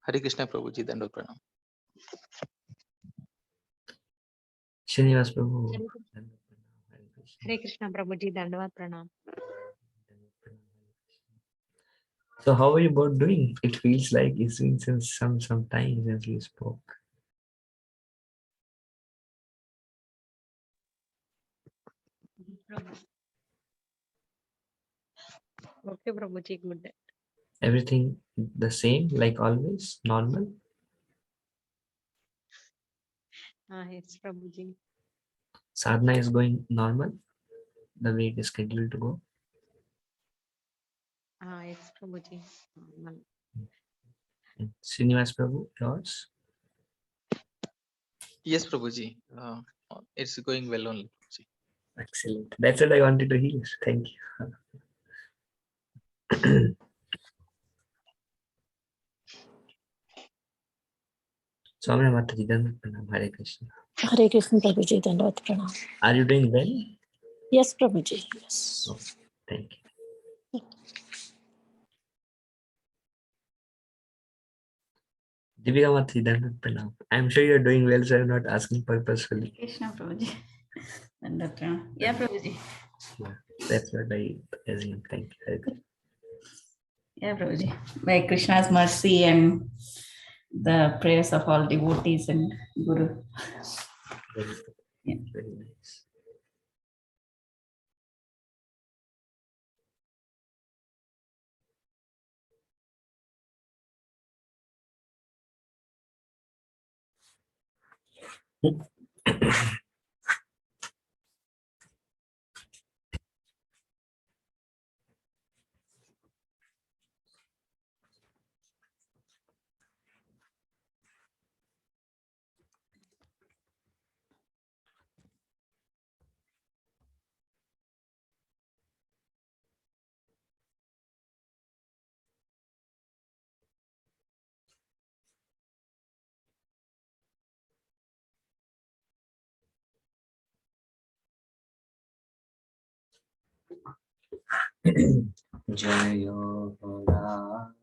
हरे कृष्णा प्रभु जी, दंडवत प्रणाम। श्रीनिवास प्रभु। हरे कृष्णा प्रभु जी, दंडवत प्रणाम। So how are you both doing? It feels like it's been since some time since we spoke. Okay Prabhu ji, good. Everything the same like always, normal? Yes Prabhu ji. Sadhana is going normal, the way it is scheduled to go. Yes Prabhu ji. Srinivas Prabhu, yours? Yes Prabhu ji, it's going well only. Excellent. That's what I wanted to hear. Thank you. Swami Mataji, Dandavat Pranam. Hare Krishna. Hare Krishna Prabhuji, Dandavat Pranam. Are you doing well? Yes, Prabhuji. Yes. Oh, thank you. Divya Mataji, Dandavat Pranam. I'm sure you're doing well, so I'm not asking purposefully. Krishna Prabhuji. Yeah, Prabhuji. Yeah, that's what I assume. Thank you. Hare Krishna. Yeah, Prabhuji. By Krishna's mercy and the prayers of all devotees and Guru. Very good. Yeah. Very nice. Jayo Radha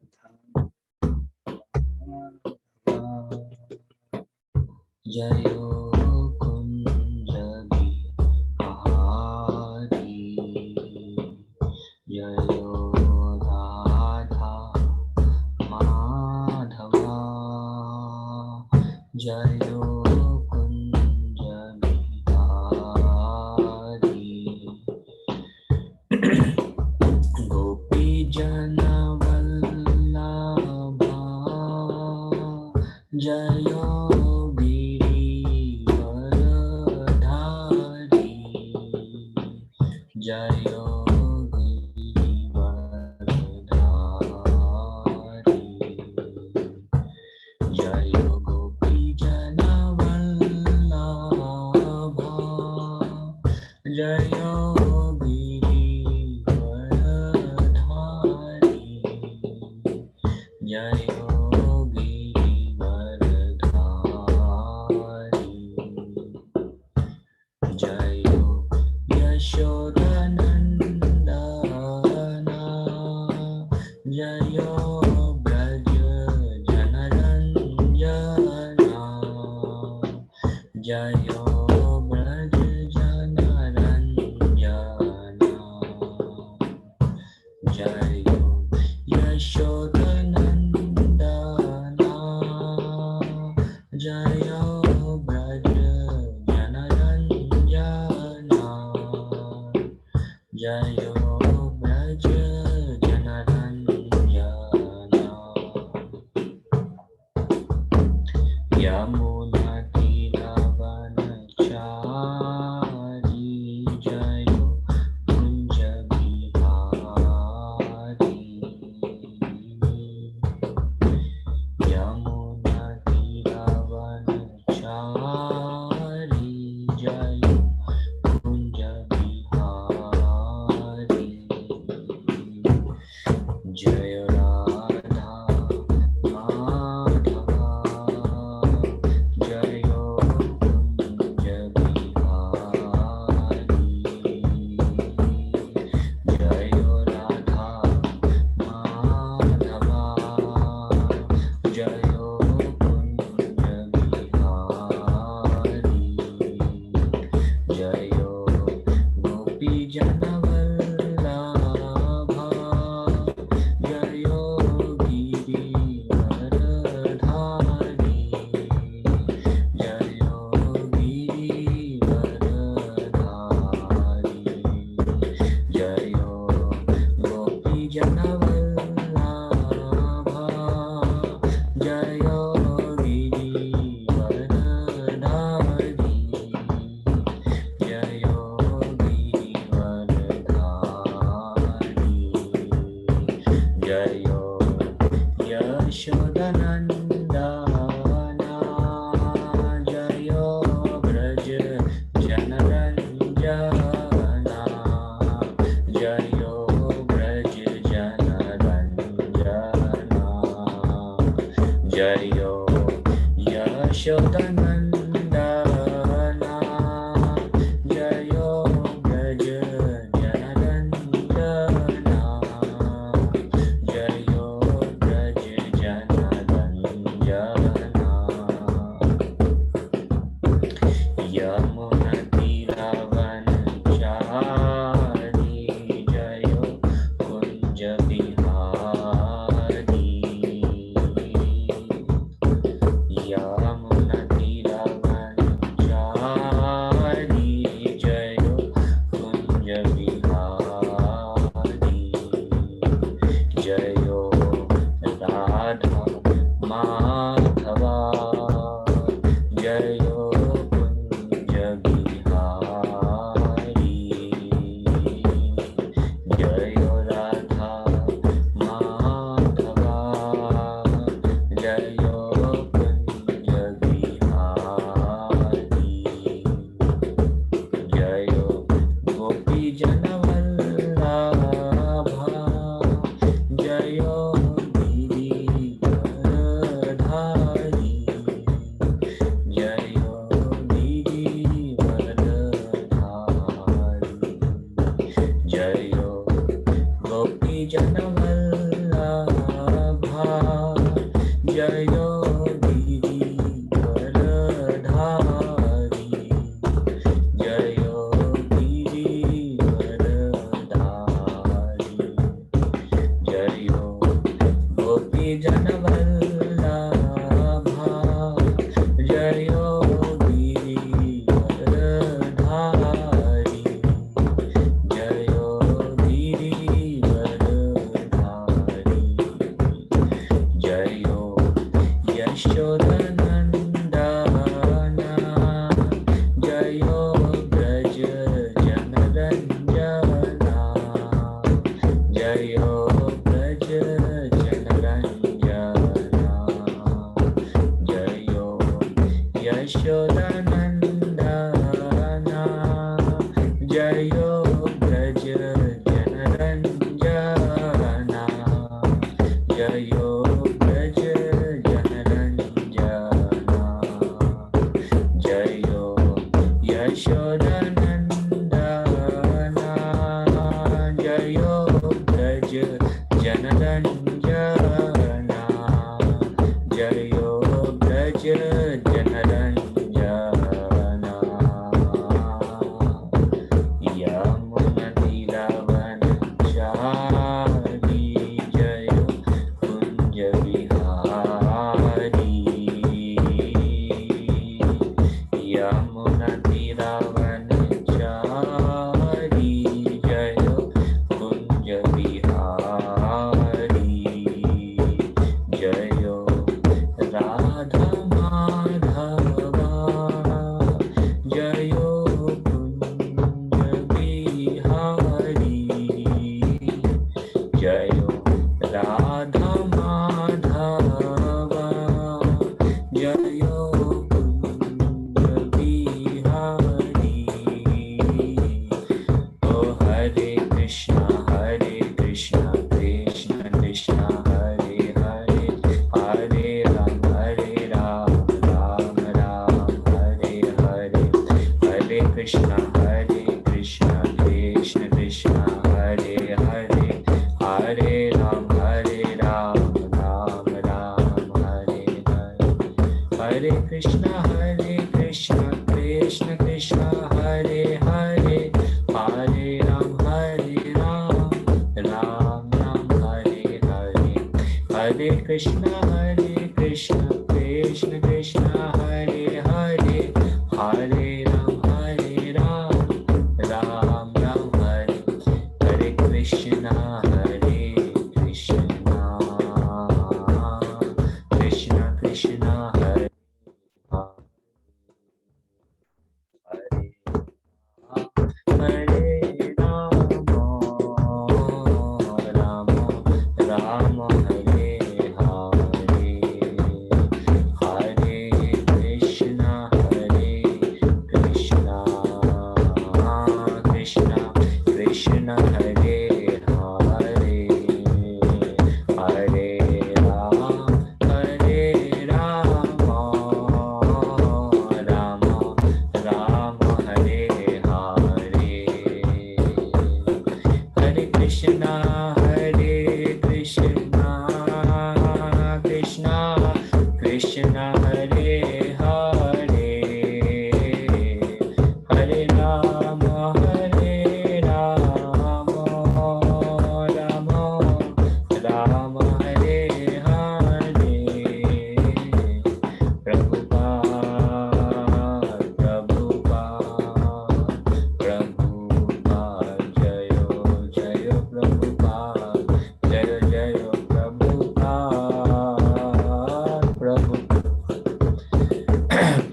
Jayo Kunja Bihari Jayo Radha Madhava Jayo Kunja Bihari Gopi Jana Vallabha Jayo Giridharadhari Jayo Giridharadhari Jayo Gopi Jana Vallabha Jayo Giridharadhari Jayo Giridharadhari Jayo Yashodanandana Jayo Braja Janaranjana Jayo Braja Janaranjana Jayo Yashodanandana Jayo Braja Janaranjana Jayo Braja Janaranjana Yamuna Tiravanachari Jayo Kunja Bihari Yamuna Tiravanachari Jayo Kunja Bihari Jayo Gopi Janavallabha Jayo Giri Varadhari Jayo Giri Varadhari Jayo Gopi Janavallabha Jayo Giri Varadhari Jayo Giri Varadhari Jayo Yashodanandana Jayo Braj Janaranjana Jayo Braj Janaranjana Jayo Yashodanandana Jayo Braj Janaranjana Jayo Braj Janaranjana Yamunatiravanchari Jayo Kunja Bihari Yamunatiravanchari Jayo Kunja Bihari Jayo Radha Madhava Jayo Kunja Bihari Jayo Radha Madhava Jayo Kunja Bihari Jayo Gopi Janavallabha Jayo Giri Varadhari Jayo Giri Varadhari Jayo Gopi Janavallabha Jayo Giri Varadhari Jayo Giri Varadhari Jayo Gopi Janavallabha Jayo Giri Varadhari Jayo Giri Varadhari Jayo Yashodanandana Jayo Braj Janaranjana Jayo Braj Janaranjana Jayo Yashodanandana Jayo Braj Janaranjana Jayo Braj Janaranjana Jayo Yashodanandana Jayo Braj Janaranjana Jayo Braj Janaranjana Yamunatiravanchari Jayo Kunja Bihari Yamunatiravanchari Jayo Kunja Bihari Jayo Radha Madhava Jayo Kunja Bihari Jayo Radha Madhava Jayo Kunja Bihari Oh Hare Krishna Krishna Krishna Hare Hare Hare Ram Ram Ram Hare Hare Hare Krishna Krishna Krishna Hare Hare Hare Ram Ram Ram Hare Hare Hare Krishna Krishna Krishna Hare Hare Krishna, Krishna Krishna, Hare Hare, Hare Ram, Ram Ram, Hare Hare Krishna, Krishna Krishna Krishna, Hare Hare Rama, Rama Hare Hare, Hare Krishna, Krishna Krishna, Hare Hare, Hare Rama, Rama Rama, Hare Hare, Hare Krishna, Krishna Krishna, Hare Hare, Hare Rama, Rama Hare Hare, Prabhupada, Prabhupada, Jayo Prabhupada, Jayo Prabhupada,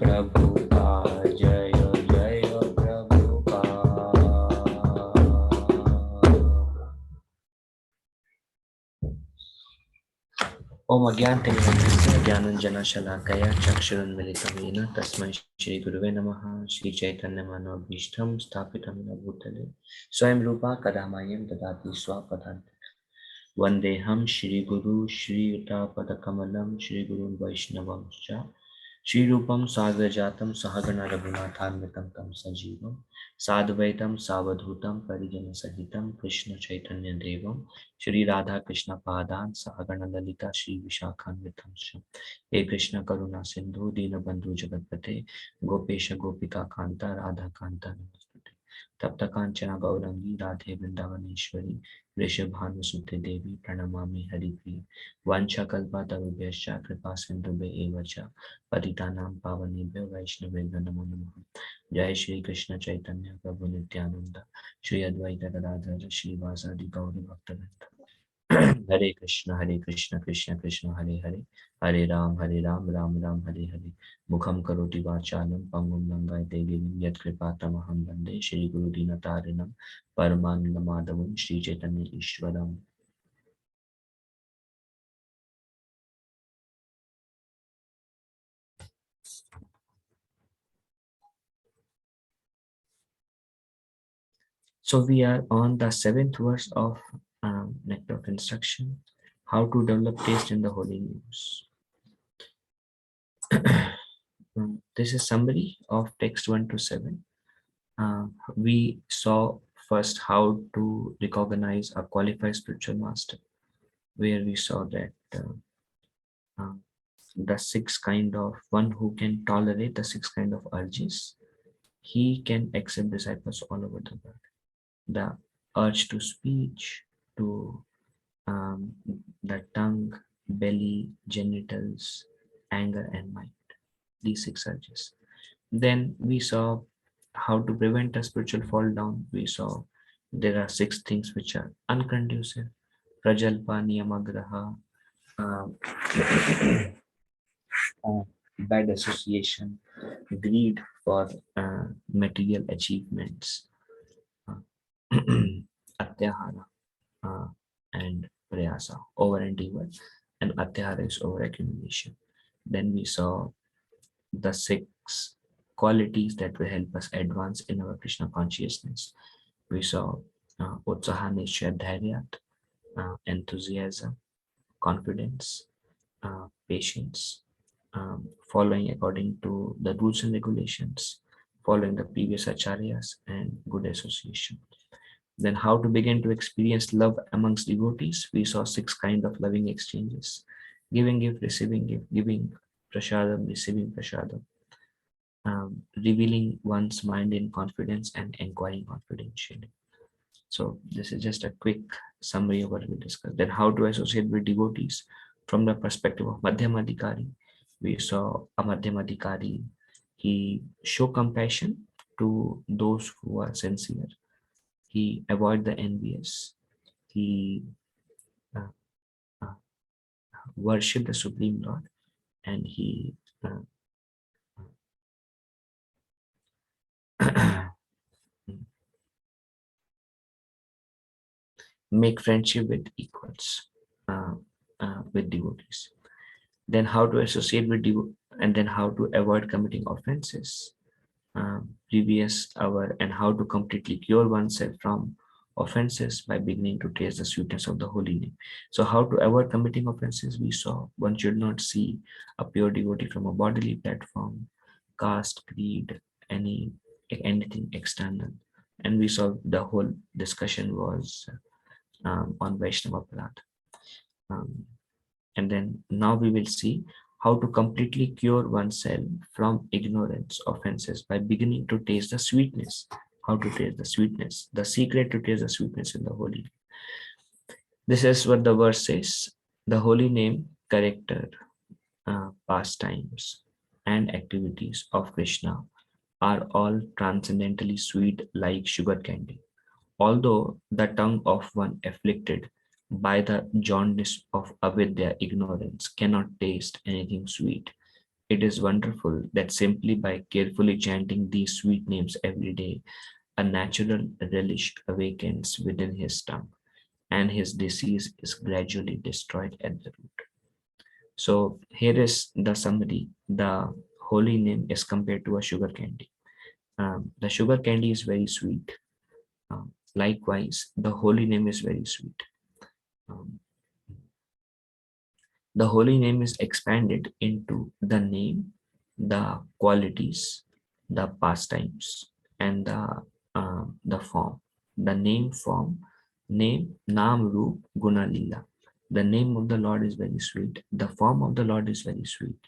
Prabhupada, Jayo Prabhupada. Om Agyantimirandasya Gyananjana Shalakaya Chakshurunmilitam Yena Tasmai Shri Guruve Namaha Shri Chaitanya Manobhishtam Sthapitam Yena Bhutale Swayam Rupa Kadamayam Dadati Swapadhanti Vandeham Shri Guru Shri Yuta Padakamalam Shri Guru Vaishnavam Cha Shri Rupam Sagrajatam Sahagana Raghunathanvitam Tam Sajivam Sadvaitam Savadhutam Parijana Sahitam Krishna Chaitanya Devam Shri Radha Krishna Padan Sahagana Lalita Shri Vishakhanvitam Sham He Krishna Karuna Sindhu Dinabandhu Jagatpate Gopesha Gopika Kanta Radha Kanta Namaste Tapta Kanchana Gaurangi Radhe Vrindavaneshwari Vrishabhanusute Devi Pranamami Haripriya Vancha Kalpa Tarubhyascha Kripa Sindhube Evacha Patitanam Pavanebhyo Vaishnavebhyo Namo Namaha Jai Shri Krishna Chaitanya Prabhu Nityananda Shri Advaita Gadadhara Shri Vasadi Gauri Bhaktavinda Hare Krishna, Krishna Krishna, Hare Hare, Hare Ram, Ram Ram, Hare Hare. Mukham karoti vachalam, pangum langai devim, yat kripatamaham bande, Shri Guru Dinatarinam, Paramananda Madhavam, Shri Chaitanya Ishwaram. So we are on the 7th verse of Nectar of Instruction, how to develop taste in the holy news. This is summary of text 1 to 7. We saw first how to recognize a qualified spiritual master, where we saw that the 6 kind of one who can tolerate the 6 kind of urges, he can accept disciples all over the world. The urge to speech, to the tongue, belly, genitals, anger, and mind. These 6 urges. Then we saw how to prevent a spiritual fall down. We saw there are 6 things which are unconducive. Prajalpa, Niyamagraha, bad association, greed for material achievements, Atyahara, and Prayasa, over endeavor, and Atyahara is over accumulation. Then we saw the 6 qualities that will help us advance in our Krishna consciousness. We saw Utsaha Nishya Dhairyat, enthusiasm, confidence, patience, following according to the rules and regulations, following the previous acharyas, and good association. Then how to begin to experience love amongst devotees. We saw 6 kind of loving exchanges: giving gift, receiving gift, giving prasadam, receiving prasadam, revealing one's mind in confidence, and inquiring confidentially. So this is just a quick summary of what we discussed. Then how to associate with devotees. from the perspective of Madhyamadikari, we saw a Madhyamadikari, he show compassion to those who are sincere. He avoid the envious. He uh, uh, worship the Supreme Lord, and he make friendship with equals, with devotees. Then how to associate with and then how to avoid committing offenses. Previous hour, and how to completely cure oneself from offenses by beginning to taste the sweetness of the holy name. So how to avoid committing offenses, we saw one should not see a pure devotee from a bodily platform, caste, creed, anything external. And we saw the whole discussion was on Vaishnava Aparadha. And then now we will see how to completely cure oneself from ignorance offenses by beginning to taste the sweetness. How to taste the sweetness, the secret to taste the sweetness in the holy name. This is what the verse says. The holy name, character, pastimes, and activities of Krishna are all transcendently sweet like sugar candy. Although the tongue of one afflicted by the jaundice of avidya, ignorance, cannot taste anything sweet, it is wonderful that simply by carefully chanting these sweet names every day, a natural relish awakens within his tongue, and his disease is gradually destroyed at the root. So here is the summary. The holy name is compared to a sugar candy. The sugar candy is very sweet. Likewise, the holy name is very sweet. The holy name is expanded into the name, the qualities, the pastimes, and the form. The name, form, name, Naam, Roop, Guna, Lila. The name of the Lord is very sweet. The form of the Lord is very sweet.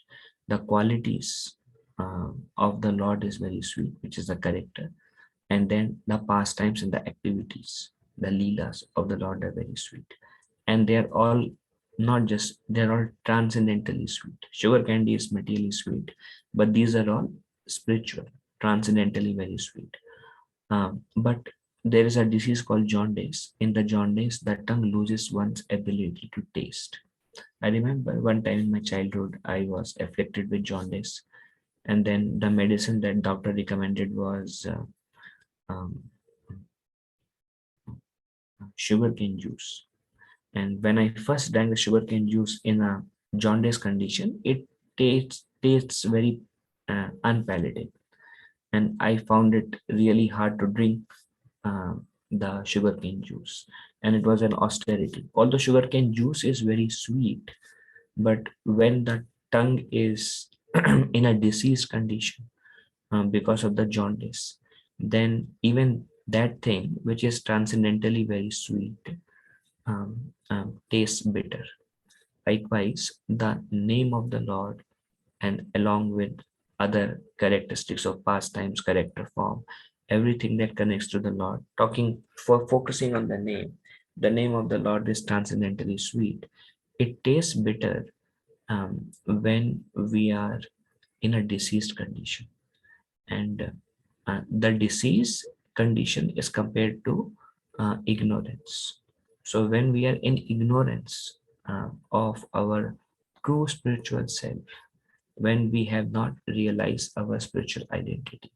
The qualities of the Lord is very sweet, which is the character. And then the pastimes and the activities, the leelas of the Lord are very sweet. And they're all not just, they're all transcendentally sweet. Sugar candy is materially sweet, but these are all spiritual, transcendentally very sweet. But there is a disease called jaundice. In the jaundice, the tongue loses one's ability to taste. I remember one time in my childhood, I was afflicted with jaundice, and then the medicine that doctor recommended was um, sugarcane juice. And when I first drank the sugarcane juice in a jaundice condition, it tastes very unpalatable, and I found it really hard to drink the sugarcane juice. And it was an austerity. Although sugarcane juice is very sweet, but when the tongue is in a diseased condition because of the jaundice, then even that thing which is transcendentally very sweet tastes bitter. Likewise, the name of the Lord, and along with other characteristics of pastimes, character, form, everything that connects to the Lord, focusing on the name of the Lord is transcendently sweet. It tastes bitter when we are in a diseased condition. And the disease condition is compared to ignorance. So when we are in ignorance of our true spiritual self, when we have not realized our spiritual identity,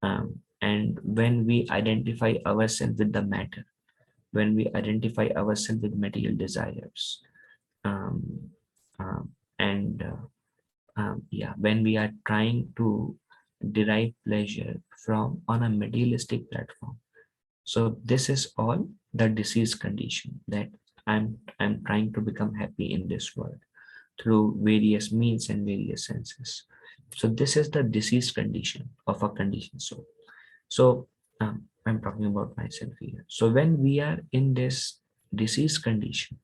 and when we identify ourselves with the matter, when we identify ourselves with material desires, um, and yeah, when we are trying to derive pleasure from on a materialistic platform. So this is all the disease condition, that I'm trying to become happy in this world through various means and various senses. So this is the disease condition of a conditioned soul. So I'm talking about myself here. So when we are in this disease condition,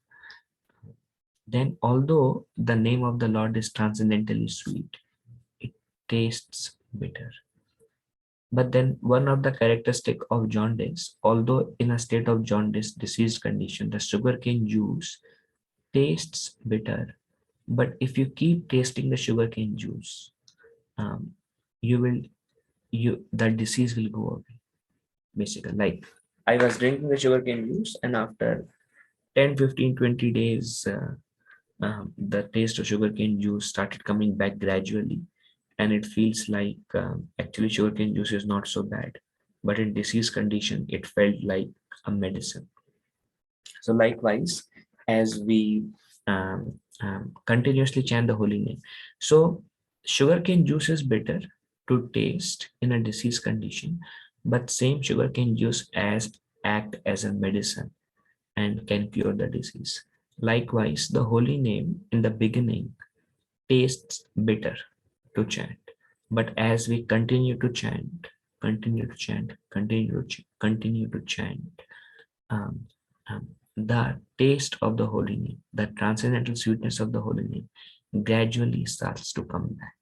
then although the name of the Lord is transcendently sweet, it tastes bitter. But then one of the characteristic of jaundice, although in a state of jaundice disease condition, the sugarcane juice tastes bitter, But if you keep tasting the sugarcane juice, um, you will that disease will go away. Basically, like I was drinking the sugarcane juice, and after 10, 15, 20 days, the taste of sugarcane juice started coming back gradually, and it feels like actually sugarcane juice is not so bad, but in disease condition it felt like a medicine. So likewise, as we continuously chant the holy name, so sugarcane juice is bitter to taste in a disease condition, but same sugarcane juice as act as a medicine and can cure the disease. Likewise, the holy name in the beginning tastes bitter to chant, but as we continue to chant, continue to chant, um, the taste of the holy name, the transcendental sweetness of the holy name, gradually starts to come back.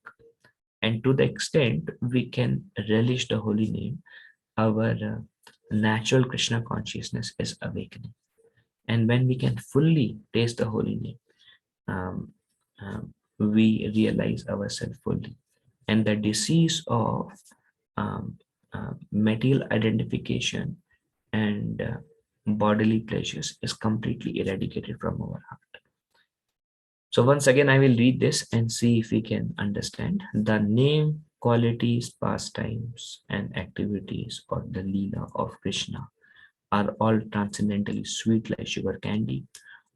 And to the extent we can relish the holy name, our natural Krishna consciousness is awakening. And when we can fully taste the holy name, um, we realize ourselves fully. And the disease of material identification and bodily pleasures is completely eradicated from our heart. So once again, I will read this and see if we can understand. The name, qualities, pastimes, and activities or the Leela of Krishna are all transcendently sweet like sugar candy,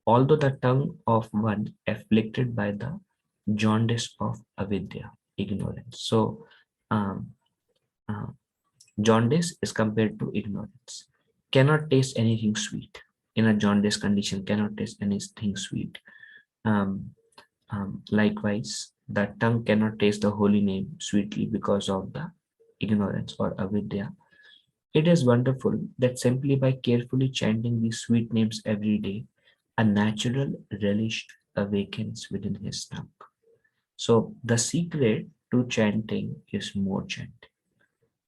although the tongue of one afflicted by the jaundice of avidya, ignorance. So, um, uh, jaundice is compared to ignorance. Cannot taste anything sweet. In a jaundice condition, cannot taste anything sweet. Um, Likewise, the tongue cannot taste the holy name sweetly because of the ignorance or avidya. It is wonderful that simply by carefully chanting these sweet names every day, a natural relish awakens within his tongue. So the secret to chanting is more chanting.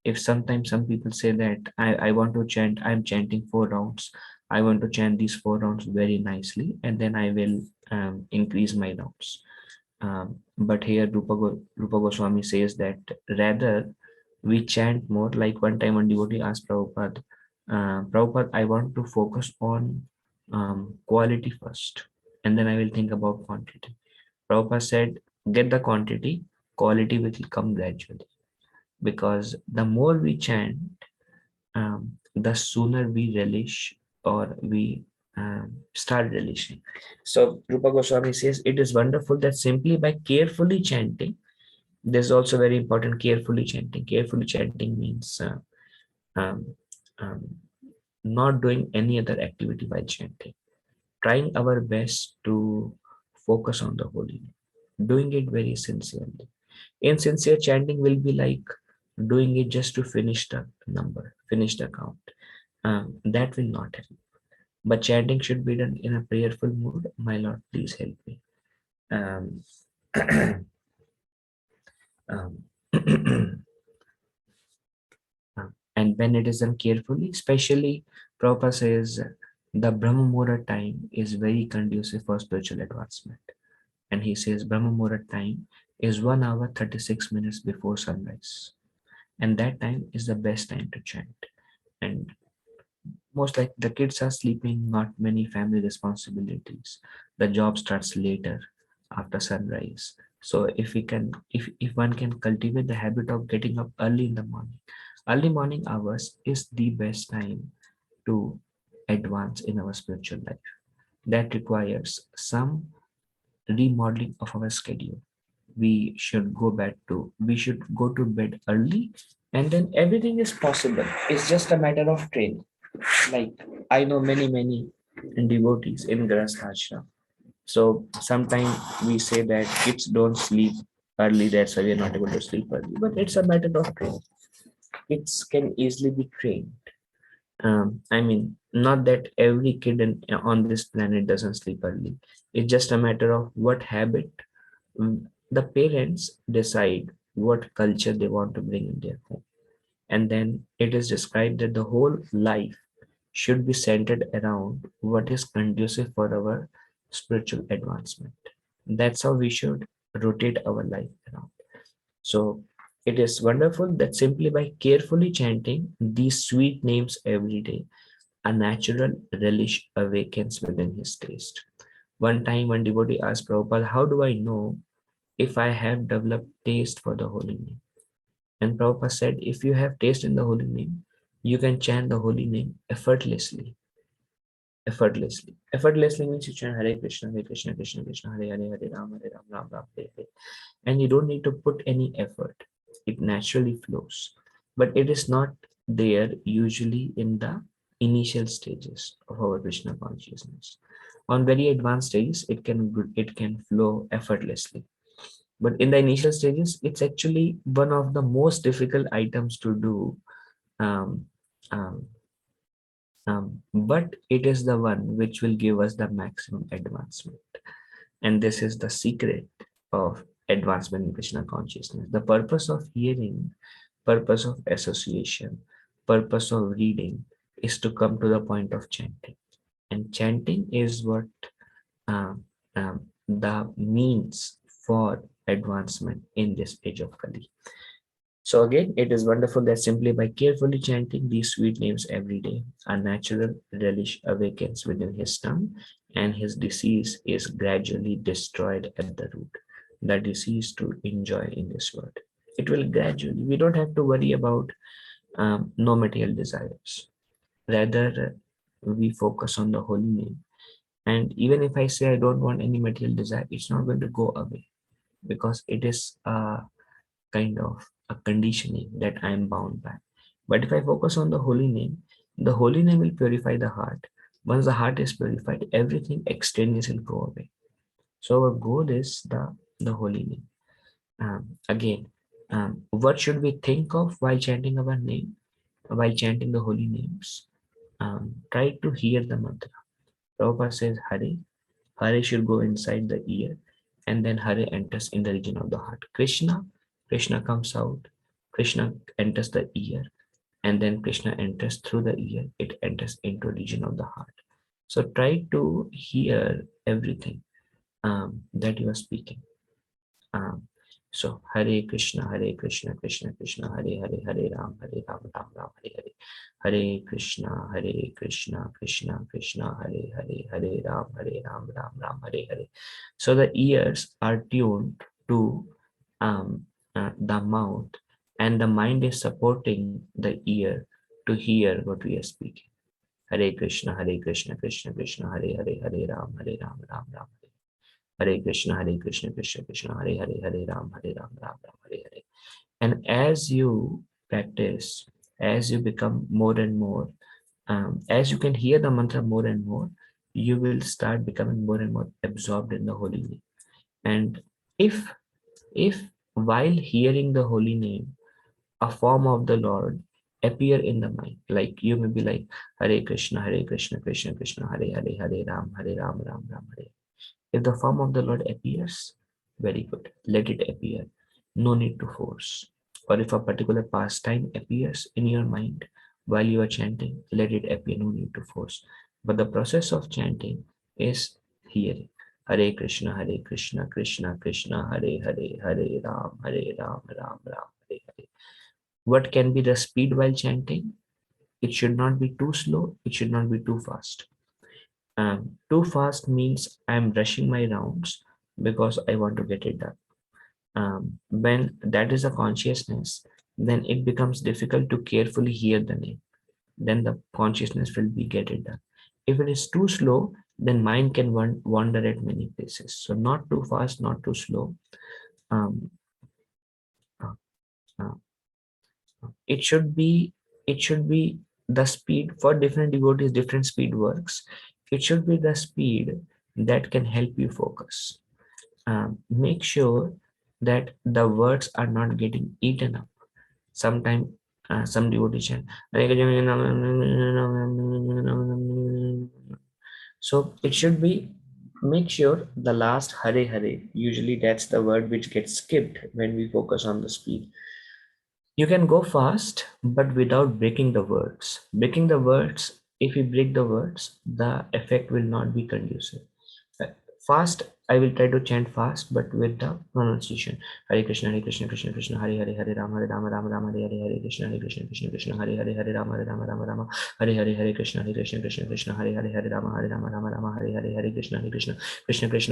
If sometimes some people say that I want to chant, I'm chanting 4 rounds. I want to chant these 4 rounds very nicely, and then I will increase my rounds. But here Rupa Goswami says that rather we chant more. Like one time one devotee asked Prabhupada, Prabhupada, I want to focus on quality first, and then I will think about quantity. Prabhupada said, get the quantity, quality will come gradually. Because the more we chant, the sooner we relish or we start relishing. So Rupa Goswami says it is wonderful that simply by carefully chanting, there's also very important carefully chanting. Carefully chanting means um, um, not doing any other activity while chanting, trying our best to focus on the holy name, doing it very sincerely. Insincere chanting will be like doing it just to finish the number, finish the count. That will not help. But chanting should be done in a prayerful mood. My Lord, please help me. Um, um, and when it is done carefully, especially Prabhupada says the Brahma Muhurta time is very conducive for spiritual advancement. And he says Brahma Muhurta time is 1 hour 36 minutes before sunrise. And that time is the best time to chant. And most like the kids are sleeping, not many family responsibilities. The job starts later after sunrise. So if one can cultivate the habit of getting up early morning hours is the best time to advance in our spiritual life. That requires some remodeling of our schedule. We should go to bed early, and then everything is possible. It's just a matter of training. Like I know many devotees in Grahasthashram. So sometimes we say that kids don't sleep early, that's why we are not able to sleep early. But it's a matter of training. Kids can easily be trained. I mean, not that every kid on this planet doesn't sleep early. It's just a matter of what habit the parents decide what culture they want to bring in their home. And then it is described that the whole life should be centered around what is conducive for our spiritual advancement. That's how we should rotate our life around. So it is wonderful that simply by carefully chanting these sweet names every day, a natural relish awakens within his taste. One time, one devotee asked Prabhupada, how do I know if I have developed taste for the holy name? And Prabhupada said, if you have taste in the holy name, you can chant the holy name effortlessly. Effortlessly means you chant Hare Krishna, Krishna Krishna, Hare Hare, Hare Ram, Ram, Hare Hare. And you don't need to put any effort. It naturally flows. But it is not there usually in the initial stages of our Krishna consciousness. On very advanced stages, it can flow effortlessly. But in the initial stages, it's actually one of the most difficult items to do. Um, um, but it is the one which will give us the maximum advancement. And this is the secret of advancement in Krishna consciousness. The purpose of hearing, purpose of association, purpose of reading is to come to the point of chanting. And chanting is what the means for advancement in this age of Kali. So again, it is wonderful that simply by carefully chanting these sweet names every day, a natural relish awakens within his tongue and his disease is gradually destroyed at the root. The disease to enjoy in this world. It will gradually, we don't have to worry about no material desires. Rather, we focus on the holy name. And even if I say I don't want any material desire, it's not going to go away because it is kind of a conditioning that I am bound by. But if I focus on the holy name will purify the heart. Once the heart is purified, everything extraneous will go away. So our goal is the holy name. Again, what should we think of while chanting our name, while chanting the holy names? Try to hear the mantra. Prabhupada says Hare. Hare should go inside the ear, and then Hare enters in the region of the heart. Krishna comes out. Krishna enters the ear, and then Krishna enters through the ear. It enters into the region of the heart. So try to hear everything that you are speaking. So Hare Krishna, Krishna Krishna, Hare Hare, Hare Ram, Ram, Ram, Hare Hare. Hare Krishna, Krishna Krishna, Hare Hare, Hare Ram, Ram, Hare Hare. So the ears are tuned to the mouth, and the mind is supporting the ear to hear what we are speaking. Hare Krishna, Krishna Krishna, Hare Hare, Hare Ram, Ram, Ram. Hare Krishna, Krishna Krishna, Hare Hare, Hare Ram, Ram, Hare Hare. And as you practice, as you become more and more, as you can hear the mantra more and more, you will start becoming more and more absorbed in the holy name. And if while hearing the holy name, a form of the Lord appear in the mind, like you may be like Hare Krishna, Krishna Krishna, Hare Hare, Hare Ram, Ram, Hare. If the form of the Lord appears, very good, let it appear. No need to force. Or if a particular pastime appears in your mind while you are chanting, let it appear. No need to force. But the process of chanting is hearing. Hare Krishna, Krishna Krishna, Hare Hare, Hare Ram, Ram, Hare Hare. What can be the speed while chanting? It should not be too slow. It should not be too fast. Too fast means I'm rushing my rounds because I want to get it done. When that is a consciousness, then it becomes difficult to carefully hear the name. Then the consciousness will be get it done. If it is too slow, then mind can wander at many places. So not too fast, not too slow. Um, uh, uh, it should be the speed for different devotees. Different speed works. It should be the speed that can help you focus. Make sure that the words are not getting eaten up. Sometimes some devotees chant. So it should be, make sure the last Hare Hare, usually that's the word which gets skipped when we focus on the speed. You can go fast, but without breaking the words. Breaking the words, if you break the words, the effect will not be conducive. Fast I will try to chant fast, but with the pronunciation. Hare Krishna, Krishna Krishna, Hare Hare, Hare Rama, Rama Rama, Hare Hare, Hare Krishna, Krishna Krishna, Hare Hare, Hare Rama, Rama, Hare Hare, Hare Krishna, Krishna, Hare Hare, Hare Rama, Rama, Hare Hare, Hare Krishna, Krishna,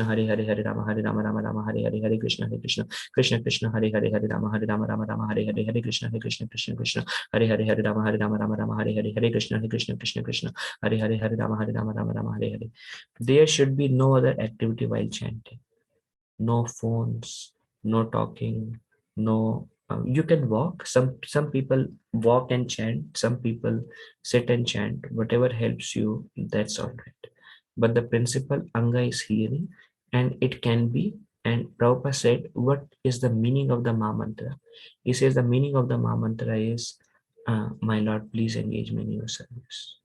Hare Hare, Hare Rama, Hare Hare, Hare Krishna, Krishna, Hare Hare, Hare Rama, Rama, Hare Hare, Hare Krishna, Krishna, Hare Hare, Hare Rama, Rama, Hare Hare, Hare Krishna, Krishna, Hare Hare, Hare Rama, Hare Hare. There should be no other activity while chanting. No phones, no talking, no. You can walk. Some people walk and chant. Some people sit and chant. Whatever helps you, that's all right. But the principal anga is hearing, and it can be. And Prabhupada said, what is the meaning of the Ma mantra? He says the meaning of the Ma mantra is, my Lord, please engage me in your service.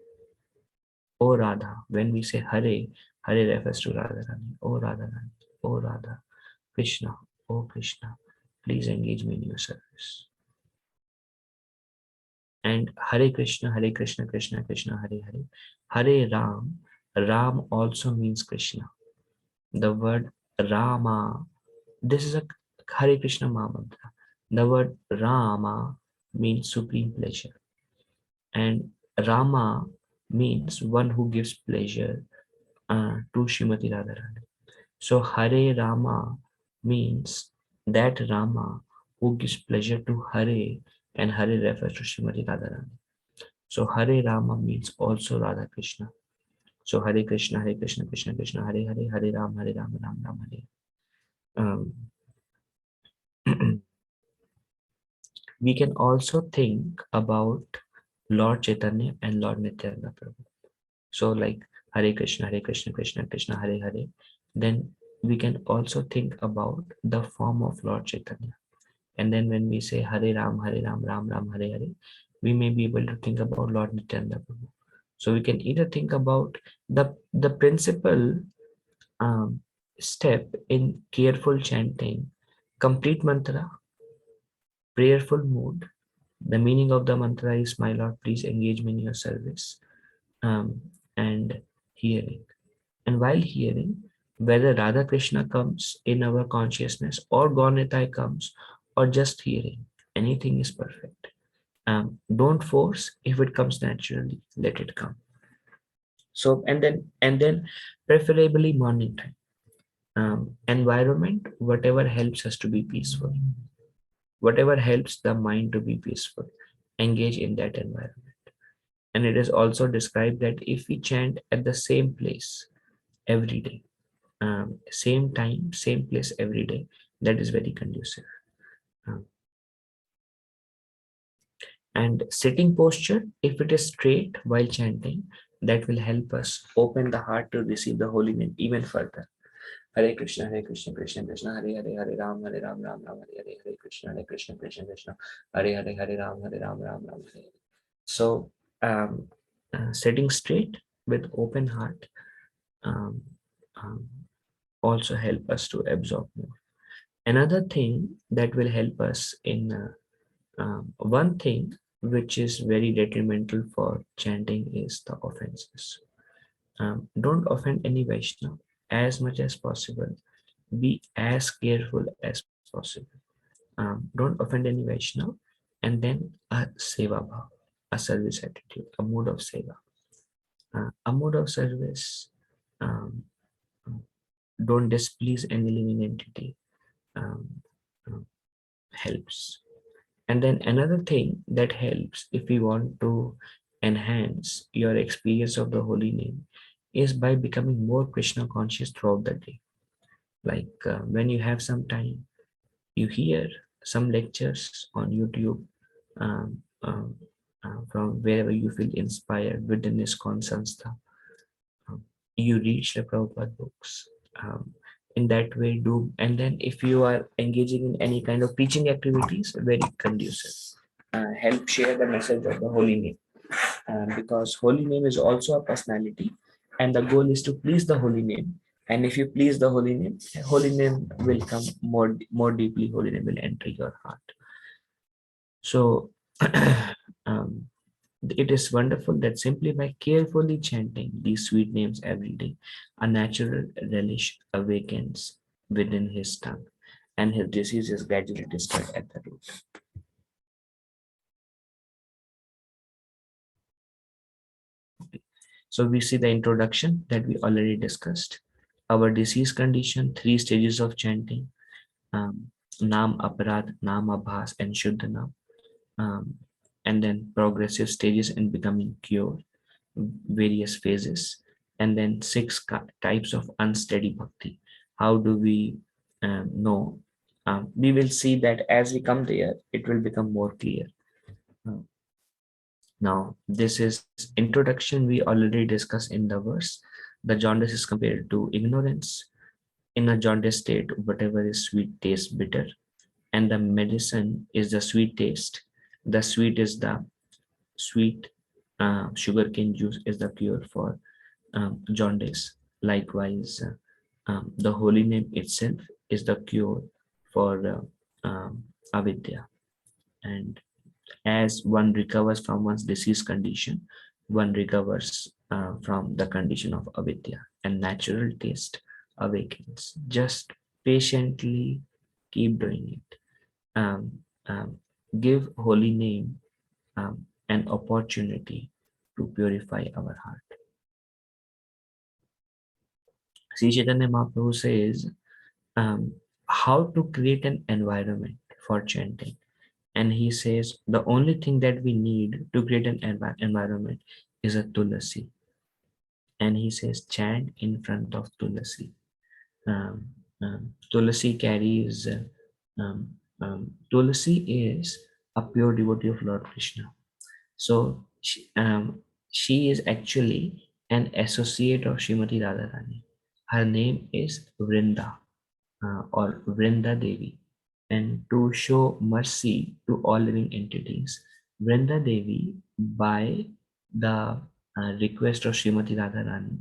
O Radha, when we say Hare, Hare refers to Radharani. O Radharani, O Radha, Krishna, O Krishna, please engage me in your service. And Hare Krishna, Krishna Krishna, Hare Hare. Hare Ram, Ram also means Krishna. The word Rama, this is a Hare Krishna Maha Mantra. The word Rama means supreme pleasure. And Rama means one who gives pleasure to Srimati Radharani. So Hare Rama means that Rama who gives pleasure to Hare, and Hare refers to Srimati Radharani. So Hare Rama means also Radha Krishna. So Hare Krishna, Krishna Krishna, Hare Hare, Hare Ram, Ram Ram, Hare. We can also think about Lord Chaitanya and Lord Nityananda Prabhu. So like Hare Krishna, Krishna Krishna, Hare Hare. Then we can also think about the form of Lord Chaitanya. And then when we say Hare Ram, Ram Ram, Hare Hare, we may be able to think about Lord Nityananda Prabhu. So we can either think about the principal step in careful chanting, complete mantra, prayerful mood. The meaning of the mantra is, my Lord, please engage me in your service, and hearing. And while hearing, whether Radha Krishna comes in our consciousness or Gaunitai comes, or just hearing, anything is perfect. Don't force. If it comes naturally, let it come. So and then preferably morning time. Environment, whatever helps us to be peaceful, whatever helps the mind to be peaceful, engage in that environment. And it is also described that if we chant at the same place every day, same time, same place every day, that is very conducive. And sitting posture, if it is straight while chanting, that will help us open the heart to receive the holy name even further. Hare Krishna, Krishna Krishna, Hare Hare, Hare Ram, Ram Ram, Hare Hare, Hare Krishna, Krishna, Hare Hare, Hare Ram, Ram Ram, Hare Hare. So sitting straight with open heart also help us to absorb more. Another thing that will help us in one thing which is very detrimental for chanting is the offenses. Don't offend any Vaishnava as much as possible. Be as careful as possible. Don't offend any Vaishnava, and then a seva bhav, a service attitude, a mood of seva, a mood of service. Don't displease any living entity. Helps. And then another thing that helps if we want to enhance your experience of the holy name is by becoming more Krishna conscious throughout the day. Like when you have some time, you hear some lectures on YouTube from wherever you feel inspired within ISKCON Sanstha. You read the Prabhupada books. In that way, do. And then if you are engaging in any kind of preaching activities, very conducive. Help share the message of the holy name. Because holy name is also a personality, and the goal is to please the holy name. And if you please the holy name will come more deeply. Holy name will enter your heart. So It is wonderful that simply by carefully chanting these sweet names every day, a natural relish awakens within his tongue, and his disease is gradually destroyed at the root. So we see the introduction that we already discussed. Our disease condition, 3 stages of chanting, Nam Aparad, Nam Abhas, and Shuddha Nam. And then progressive stages in becoming cured, various phases, and then 6 types of unsteady bhakti. How do we know? We will see that as we come there, it will become more clear. Now, this is introduction we already discussed in the verse. The jaundice is compared to ignorance. In a jaundice state, whatever is sweet tastes bitter, and the medicine is the sweet taste. The sweet is the sweet sugarcane juice is the cure for jaundice. Likewise, the holy name itself is the cure for avidya. And as one recovers from one's disease condition, one recovers from the condition of avidya, and natural taste awakens. Just patiently keep doing it. Um, um, give holy name an opportunity to purify our heart. Sri Chaitanya Mahaprabhu says how to create an environment for chanting. And he says the only thing that we need to create an environment is a tulasi. And he says chant in front of tulasi. Tulasi carries, tulasi is a pure devotee of Lord Krishna. So she is actually an associate of Srimati Radharani. Her name is Vrinda or Vrinda Devi. And to show mercy to all living entities, Vrinda Devi, by the request of Srimati Radharani,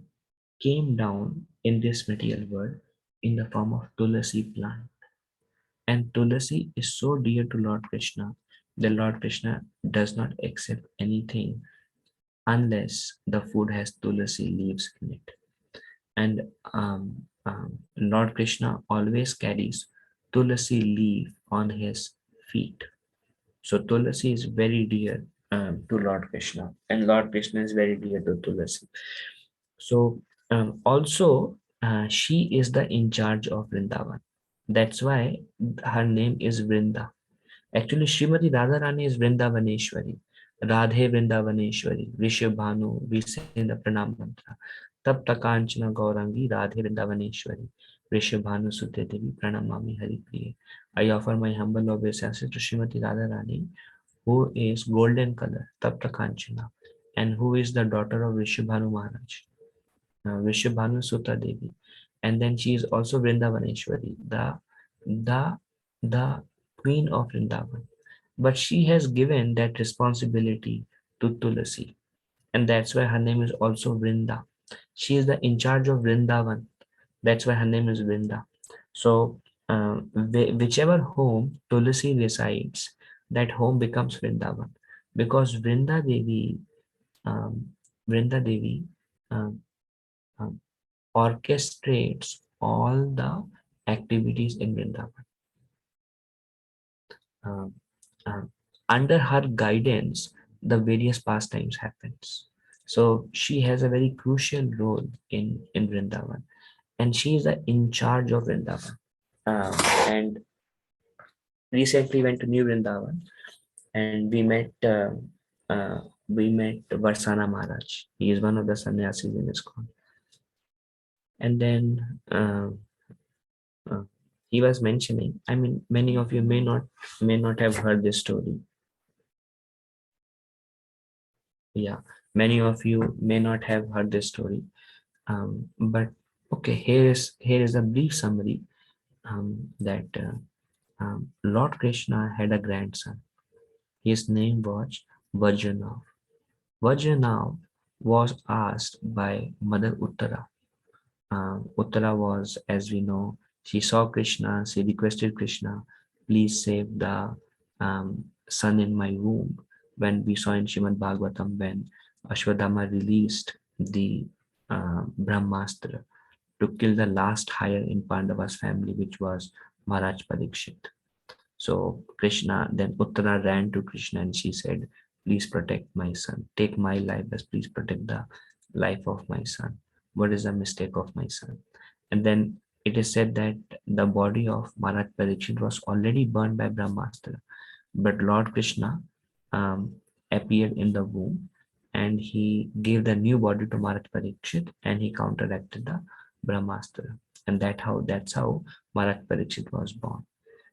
came down in this material world in the form of Tulasi plant. And Tulasi is so dear to Lord Krishna that Lord Krishna does not accept anything unless the food has Tulasi leaves in it. And Lord Krishna always carries Tulasi leaf on his feet. So Tulasi is very dear to Lord Krishna, and Lord Krishna is very dear to Tulasi. So also she is the in charge of Vrindavan. That's why her name is Vrinda. Actually, Srimati Radharani is Vrindavaneshwari. Radhe Vrindavaneshwari. Rishabhanu, we say in the Pranam Mantra. Tab Takanchana Gaurangi, Radhe Vrindavaneshwari. Rishabhanu Sute Devi, Pranamami Hari Priye. I offer my humble obeisances to Srimati Radharani, who is golden color, Tapta Kanchana, and who is the daughter of Rishabhanu Maharaj, Rishabhanu Sutta Devi. And then she is also Vrindavaneshwari, the queen of Vrindavan. But she has given that responsibility to Tulasi, and that's why her name is also Vrinda. She is the in charge of Vrindavan. That's why her name is Vrinda. So whichever home Tulasi resides, that home becomes Vrindavan, because um, Vrinda Devi um, um, orchestrates all the activities in Vrindavan. Um, um, Under her guidance, the various pastimes happens. So she has a very crucial role in Vrindavan, and she is the in charge of Vrindavan. And recently went to New Vrindavan, and uh, we met Varsana Maharaj. He is one of the sannyasis in ISKCON. And then uh, he was mentioning, I mean, many of you may not have heard this story. Yeah, many of you may not have heard this story. But okay, here is a brief summary that Lord Krishna had a grandson. His name was Vajranav. Vajranav was asked by Mother Uttara. Uttara was, as we know, she saw Krishna, she requested Krishna, please save the son in my womb. when we saw in Shrimad Bhagavatam, when Ashwadhama released the Brahmastra to kill the last hire in Pandava's family, which was Maharaj Parikshit. So Krishna, then Uttara ran to Krishna and she said, please protect my son. Take my life, but please protect the life of my son. What is the mistake of my son? And then it is said that the body of Maharaj Parikshit was already burned by Brahmastra. But Lord Krishna um, appeared in the womb and he gave the new body to Maharaj Parikshit and he counteracted the Brahmastra. And that's how Maharaj Parikshit was born.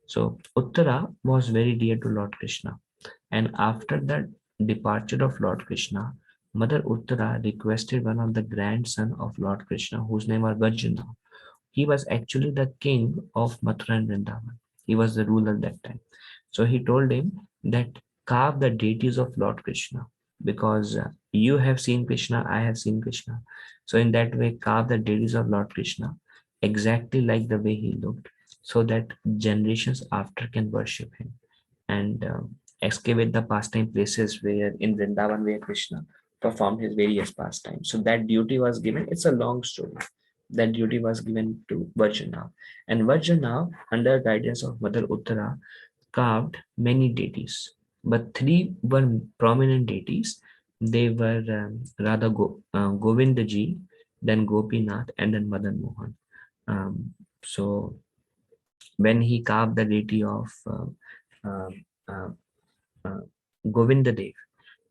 So Uttara was very dear to Lord Krishna. And after the departure of Lord Krishna, Mother Uttara requested one of the grandson of Lord Krishna, whose name was Vajrana. He was actually the king of Mathura and Vrindavan. He was the ruler that time. So he told him that carve the deities of Lord Krishna, because you have seen Krishna, I have seen Krishna. So in that way, carve the deities of Lord Krishna exactly like the way he looked, so that generations after can worship him. And excavate the pastime places where in Vrindavan where Krishna performed his various pastimes. So that duty was given. It's a long story. That duty was given to Vajranav. And Vajranav, under guidance of Mother Uttara, carved many deities. But three were prominent deities. They were Radha Govindaji, then Gopinath, and then Madan Mohan. So when he carved the deity of uh, uh, uh, Govindadev,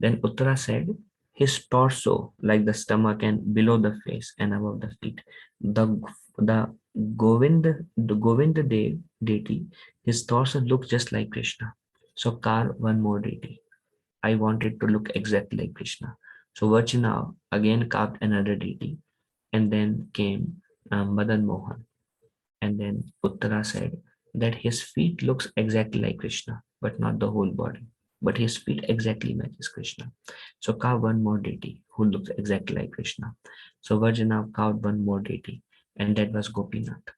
then Uttara said, his torso, like the stomach and below the face and above the feet, the Govindadev deity, his torso looks just like Krishna. So carve one more deity. I want it to look exactly like Krishna. So Vachana again carved another deity, and then came Madan Mohan. And then Uttara said that his feet looks exactly like Krishna, but not the whole body. But his feet exactly matches Krishna. So carve one more deity who looks exactly like Krishna. So Vajranav carved one more deity, and that was Gopinath.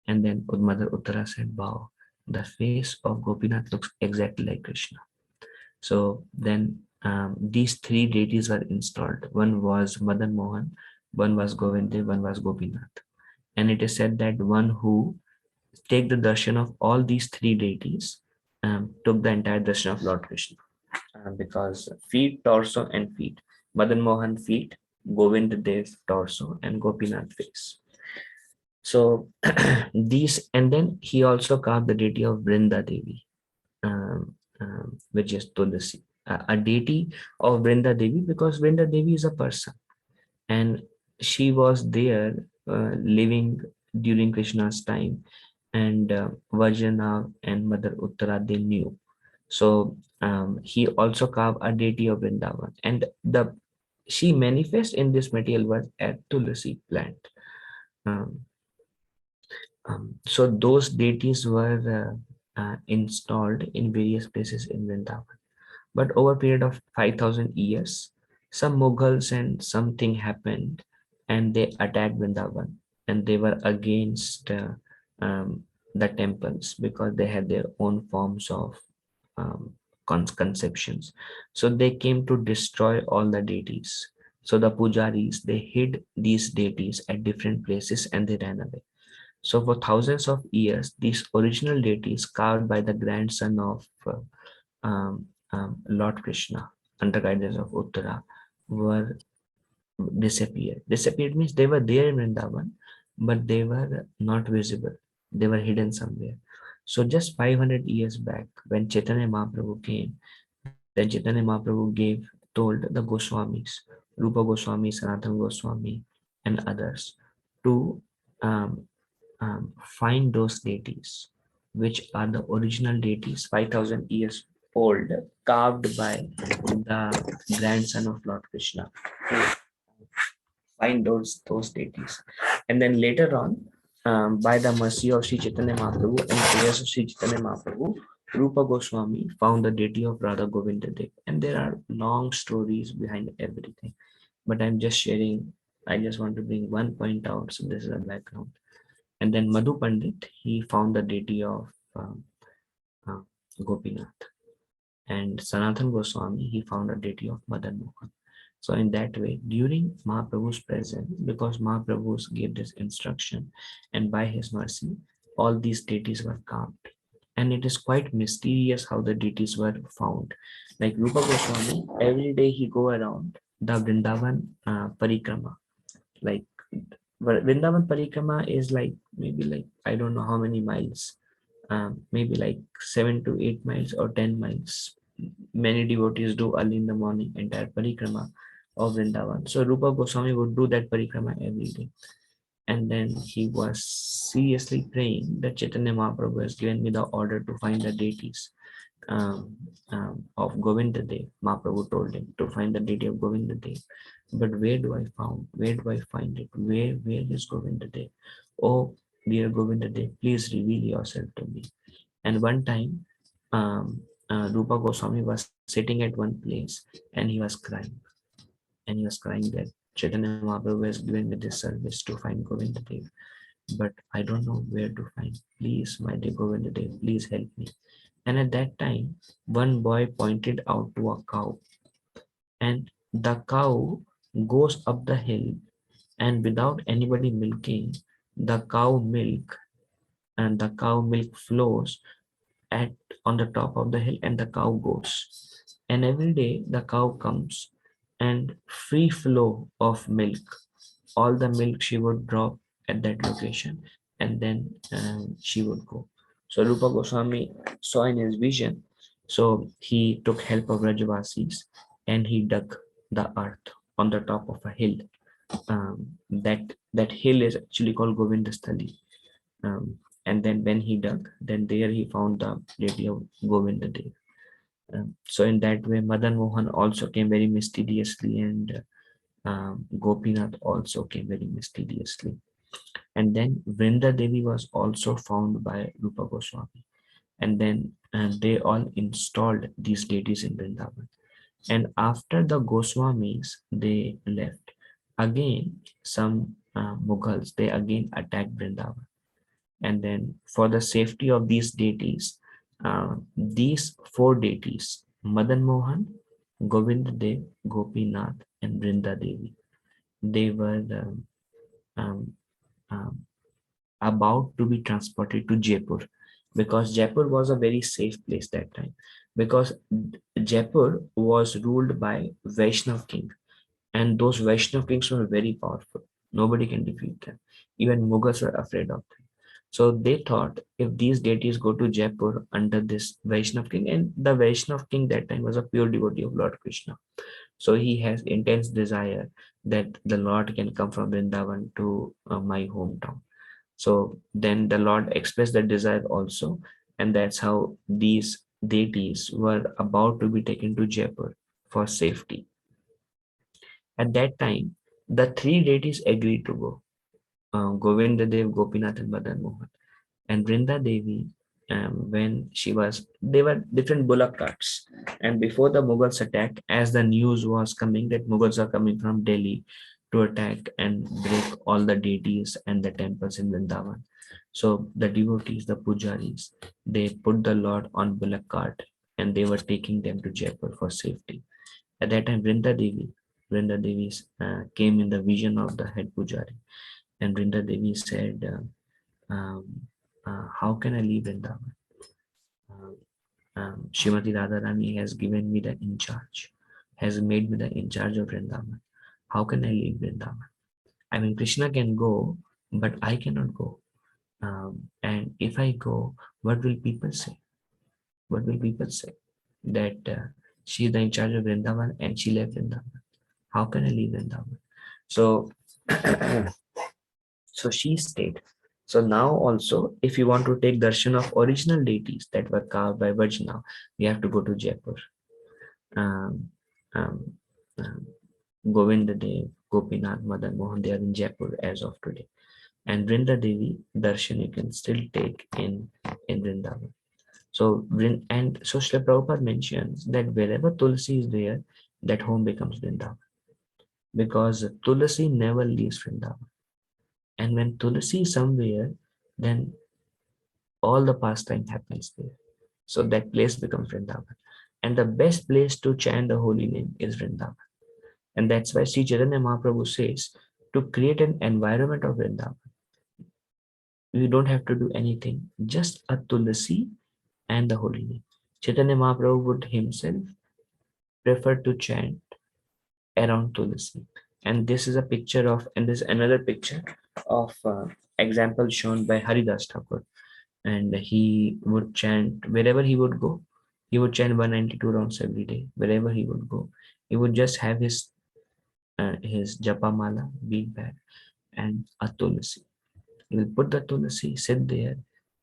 And then Mother Uttara said, wow, the face of Gopinath looks exactly like Krishna. So then these three deities were installed. One was Madan Mohan, one was Govinda, one was Gopinath. And it is said that one who take the darshan of all these three deities took the entire darshan of Lord Krishna, because feet, torso, and feet. Madan Mohan feet, Govind Dev torso, and Gopinath face. So these, and then he also carved the deity of Vrinda Devi, which is Tulasi, a deity of Vrinda Devi, because Vrinda Devi is a person, and she was there living during Krishna's time, and Vajranav and Mother Uttara they knew. So he also carved a deity of Vrindavan, and the she manifests in this material world at Tulasi plant. Um, so those deities were installed in various places in Vrindavan. But over a period of 5,000 years, some Mughals and something happened and they attacked Vrindavan, and they were against um, the temples because they had their own forms of um, conceptions. So they came to destroy all the deities. So the pujaris, they hid these deities at different places and they ran away. So for thousands of years, these original deities carved by the grandson of Lord Krishna under guidance of Uttara were disappeared. Disappeared means they were there in Vrindavan, but they were not visible. They were hidden somewhere. So just 500 years back, when Chaitanya Mahaprabhu came, then Chaitanya Mahaprabhu told the Goswamis, Rupa Goswami, Sanatana Goswami, and others to um, find those deities, which are the original deities 5,000 years old, carved by the grandson of Lord Krishna. Find those deities. And then later on, by the mercy of Sri Chaitanya Mahaprabhu and prayers of Sri Chaitanya Mahaprabhu, Rupa Goswami found the deity of Radha Govinda Dev. And there are long stories behind everything. But I'm just sharing, I just want to bring one point out. So this is a background. And then Madhu Pandit, he found the deity of uh, Gopinath. and Sanatan Goswami, he found a deity of Madan Mohan. So in that way, during Mahaprabhu's presence, because Mahaprabhu gave this instruction, and by his mercy, all these deities were calmed. And it is quite mysterious how the deities were found. Like Rupa Goswami, every day he go around the Vrindavan Parikrama. Like Vrindavan Parikrama is like maybe like I don't know how many miles, maybe like 7 to 8 miles or 10 miles. Many devotees do early in the morning entire parikrama of Vrindavan. So Rupa Goswami would do that parikrama every day. And then he was seriously praying that Chaitanya Mahaprabhu has given me the order to find the deities of Govinda Dev. Mahaprabhu told him to find the deity of Govinda Dev. But where do I found? Where do I find it? Where is Govinda Dev? Oh, dear Govinda Dev, please reveal yourself to me. And one time, Rupa Goswami was sitting at one place and he was crying. And he was crying that Chaitanya Mahaprabhu has given me this service to find Govinda Dev, but I don't know where to find. Please, my dear Govinda Dev, please help me. And at that time, one boy pointed out to a cow, and the cow goes up the hill, and without anybody milking, the cow milk and the cow milk flows at on the top of the hill, and the cow goes. And every day the cow comes, and free flow of milk, all the milk she would drop at that location, and then she would go. So Rupa Goswami saw in his vision, so he took help of Rajavasis and he dug the earth on the top of a hill. That hill is actually called Govindasthali. And then when he dug, then there he found the deity of Govinda Dev. So in that way, Madan Mohan also came very mysteriously, and Gopinath also came very mysteriously. And then Vrinda Devi was also found by Rupa Goswami. And then they all installed these deities in Vrindavan. And after the Goswamis, they left. Again, some Mughals, they again attacked Vrindavan. And then for the safety of these deities, these four deities, Madan Mohan, Govind Dev, Gopinath, and Vrinda Devi, they were um, um, about to be transported to Jaipur, because Jaipur was a very safe place that time, because Jaipur was ruled by Vaishnav king, and those Vaishnav kings were very powerful. Nobody can defeat them. Even Mughals were afraid of them. So they thought if these deities go to Jaipur under this Vaishnav king, and the Vaishnav king that time was a pure devotee of Lord Krishna. So he has intense desire that the Lord can come from Vrindavan to my hometown. So then the Lord expressed that desire also, and that's how these deities were about to be taken to Jaipur for safety. At that time, the three deities agreed to go. Govinda Dev, Gopinath, and Madan Mohan. And Vrinda Devi, when she was, they were different bullock carts. And before the Mughals attack, as the news was coming that Mughals are coming from Delhi to attack and break all the deities and the temples in Vrindavan. So the devotees, the pujaris, they put the Lord on bullock cart and they were taking them to Jaipur for safety. At that time, Vrinda Devi came in the vision of the head pujari, and Vrinda Devi said, how can I leave Vrindavan? Srimati Radharani has given me the in charge, has made me the in charge of Vrindavan. How can I leave Vrindavan? I mean, Krishna can go, but I cannot go. And if I go, what will people say? What will people say? That she is the in charge of Vrindavan and she left Vrindavan. How can I leave Vrindavan? So, so she stayed. So now also, if you want to take darshan of original deities that were carved by Vajna, we have to go to Jaipur. Um, um, um, Govinda Dev, Gopinath, Madan Mohan, they are in Jaipur as of today. And Vrinda Devi darshan you can still take in Vrindavan. So so Srila Prabhupada mentions that wherever Tulsi is there, that home becomes Vrindavan, because Tulsi never leaves Vrindavan. And when Tulsi is somewhere, then all the pastime happens there. So that place becomes Vrindavan. And the best place to chant the holy name is Vrindavan. And that's why Sri Chaitanya Mahaprabhu says to create an environment of Vrindavan, you don't have to do anything, just a tulsi and the holy name. Chaitanya Mahaprabhu would himself prefer to chant around tulsi. And this is a picture of, and this is another picture of example shown by Haridas Thakur. And he would chant wherever he would go. He would chant 192 rounds every day. Wherever he would go, he would just have his japa mala, bead bag, and a tulsi. He will put the tulsi, sit there,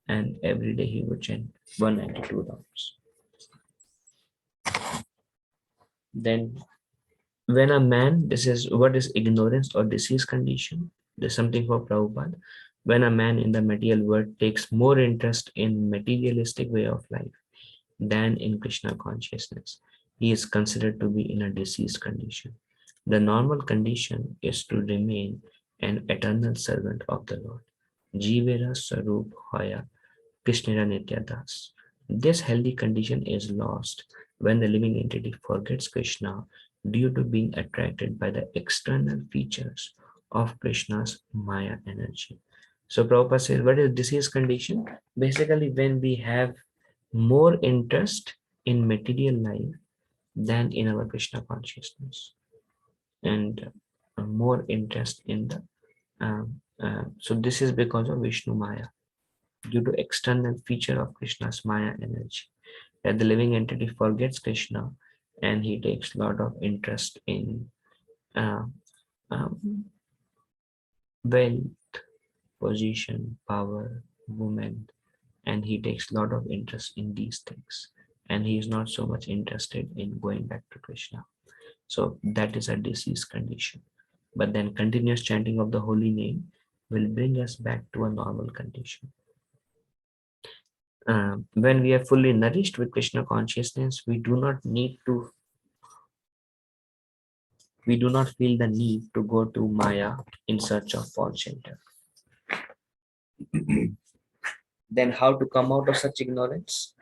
and every day he would chant 192 rounds. Then, when a man, this is what is ignorance or disease condition. There's something for Prabhupada. When a man in the material world takes more interest in materialistic way of life than in Krishna consciousness, he is considered to be in a diseased condition. The normal condition is to remain an eternal servant of the Lord. Jivera Sarup Hoya Krishnera Nitya Das. This healthy condition is lost when the living entity forgets Krishna due to being attracted by the external features of Krishna's Maya energy. So Prabhupada says, what is disease condition? Basically, when we have more interest in material life than in our Krishna consciousness, and more interest in the so this is because of Vishnu Maya, due to external feature of Krishna's Maya energy, that the living entity forgets Krishna and he takes a lot of interest in uh, um, wealth, position, power, women, and he takes a lot of interest in these things, and he is not so much interested in going back to Krishna. So that is a disease condition. But then continuous chanting of the holy name will bring us back to a normal condition. When we are fully nourished with Krishna consciousness, we do not feel the need to go to Maya in search of false shelter. Then how to come out of such ignorance?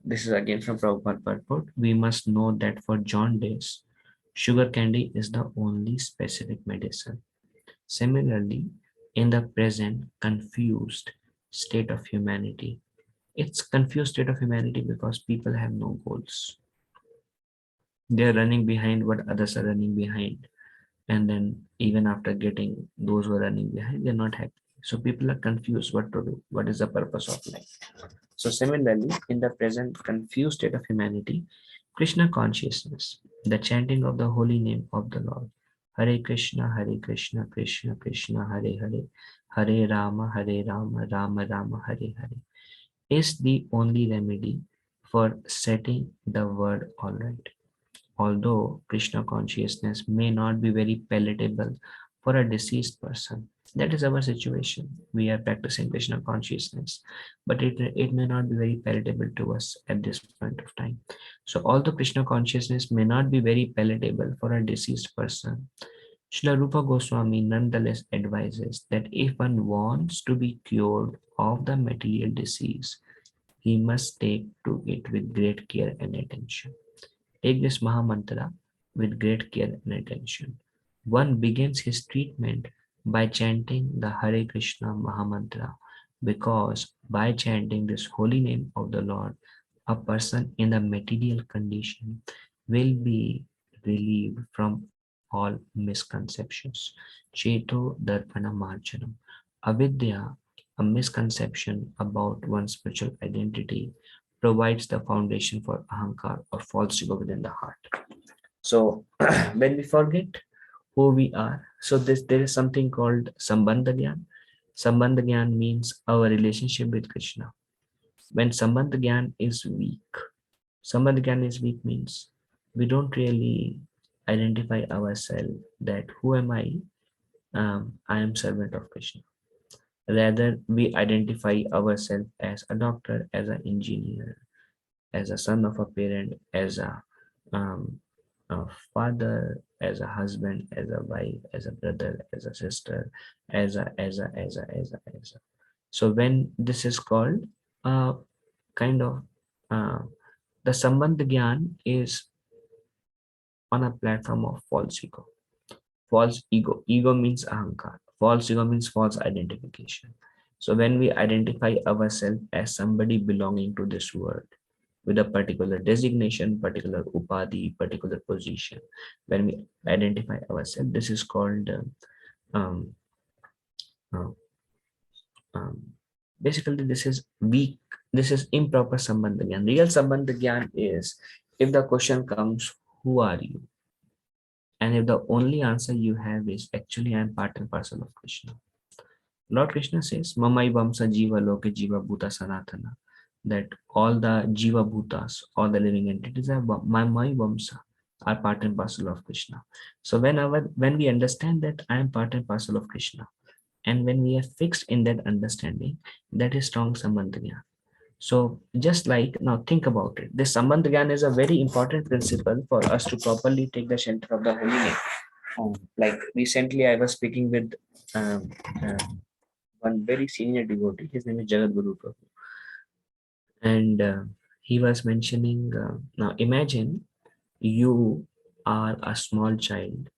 This is again from Prabhupada purport. We must know that for jaundice, sugar candy is the only specific medicine. Similarly, in the present confused state of humanity, it's confused state of humanity because people have no goals. They're running behind what others are running behind. And then even after getting those who are running behind, they're not happy. So people are confused what to do. What is the purpose of life? So similarly, in the present confused state of humanity, Krishna consciousness, the chanting of the holy name of the Lord, Hare Krishna, Krishna Krishna, Hare Hare, Hare Rama, Rama Rama, Hare Hare, is the only remedy for setting the word all right. Although Krishna consciousness may not be very palatable for a deceased person, that is our situation. We are practicing Krishna consciousness, but it may not be very palatable to us at this point of time. So although Krishna consciousness may not be very palatable for a deceased person, Srila Rupa Goswami nonetheless advises that if one wants to be cured of the material disease, he must take to it with great care and attention. Take this Maha Mantra with great care and attention. One begins his treatment by chanting the Hare Krishna Maha Mantra, because by chanting this holy name of the Lord, a person in the material condition will be relieved from all misconceptions. Cheto Darpana Marjanam. Avidya, a misconception about one's spiritual identity, provides the foundation for ahankar or false ego within the heart. So when we forget who we are, so there is something called Sambandha Gyan. Sambandha Gyan means our relationship with Krishna. When Sambandha Gyan is weak, Sambandha Gyan is weak means we don't really identify ourselves that who am I? I am servant of Krishna. Rather, we identify ourselves as a doctor, as an engineer, as a son of a parent, um, a father, as a husband, as a wife, as a brother, as a sister, as a. So when this is called kind of uh, the Sambandh Gyan is on a platform of false ego. False ego. Ego means ahankar. False ego means false identification. So when we identify ourselves as somebody belonging to this world with a particular designation, particular upadhi, particular position, when we identify ourselves, this is called um, uh, um, basically this is weak. This is improper sambandha gyan. Real sambandha gyan is if the question comes, who are you? And if the only answer you have is actually I am part and parcel of Krishna. Lord Krishna says, Mamai Vamsa Jiva Loke Jiva Bhuta Sanatana, that all the Jiva Bhutas, all the living entities are my Vamsa, are part and parcel of Krishna. So when we understand that I am part and parcel of Krishna, and when we are fixed in that understanding, that is strong Sambandha Gyan. So just like now think about it, this Sambandha Gyan is a very important principle for us to properly take the shelter of the holy name. Like recently I was speaking with um, one very senior devotee, his name is Jagat Guru Prabhu, and he was mentioning, now imagine you are a small child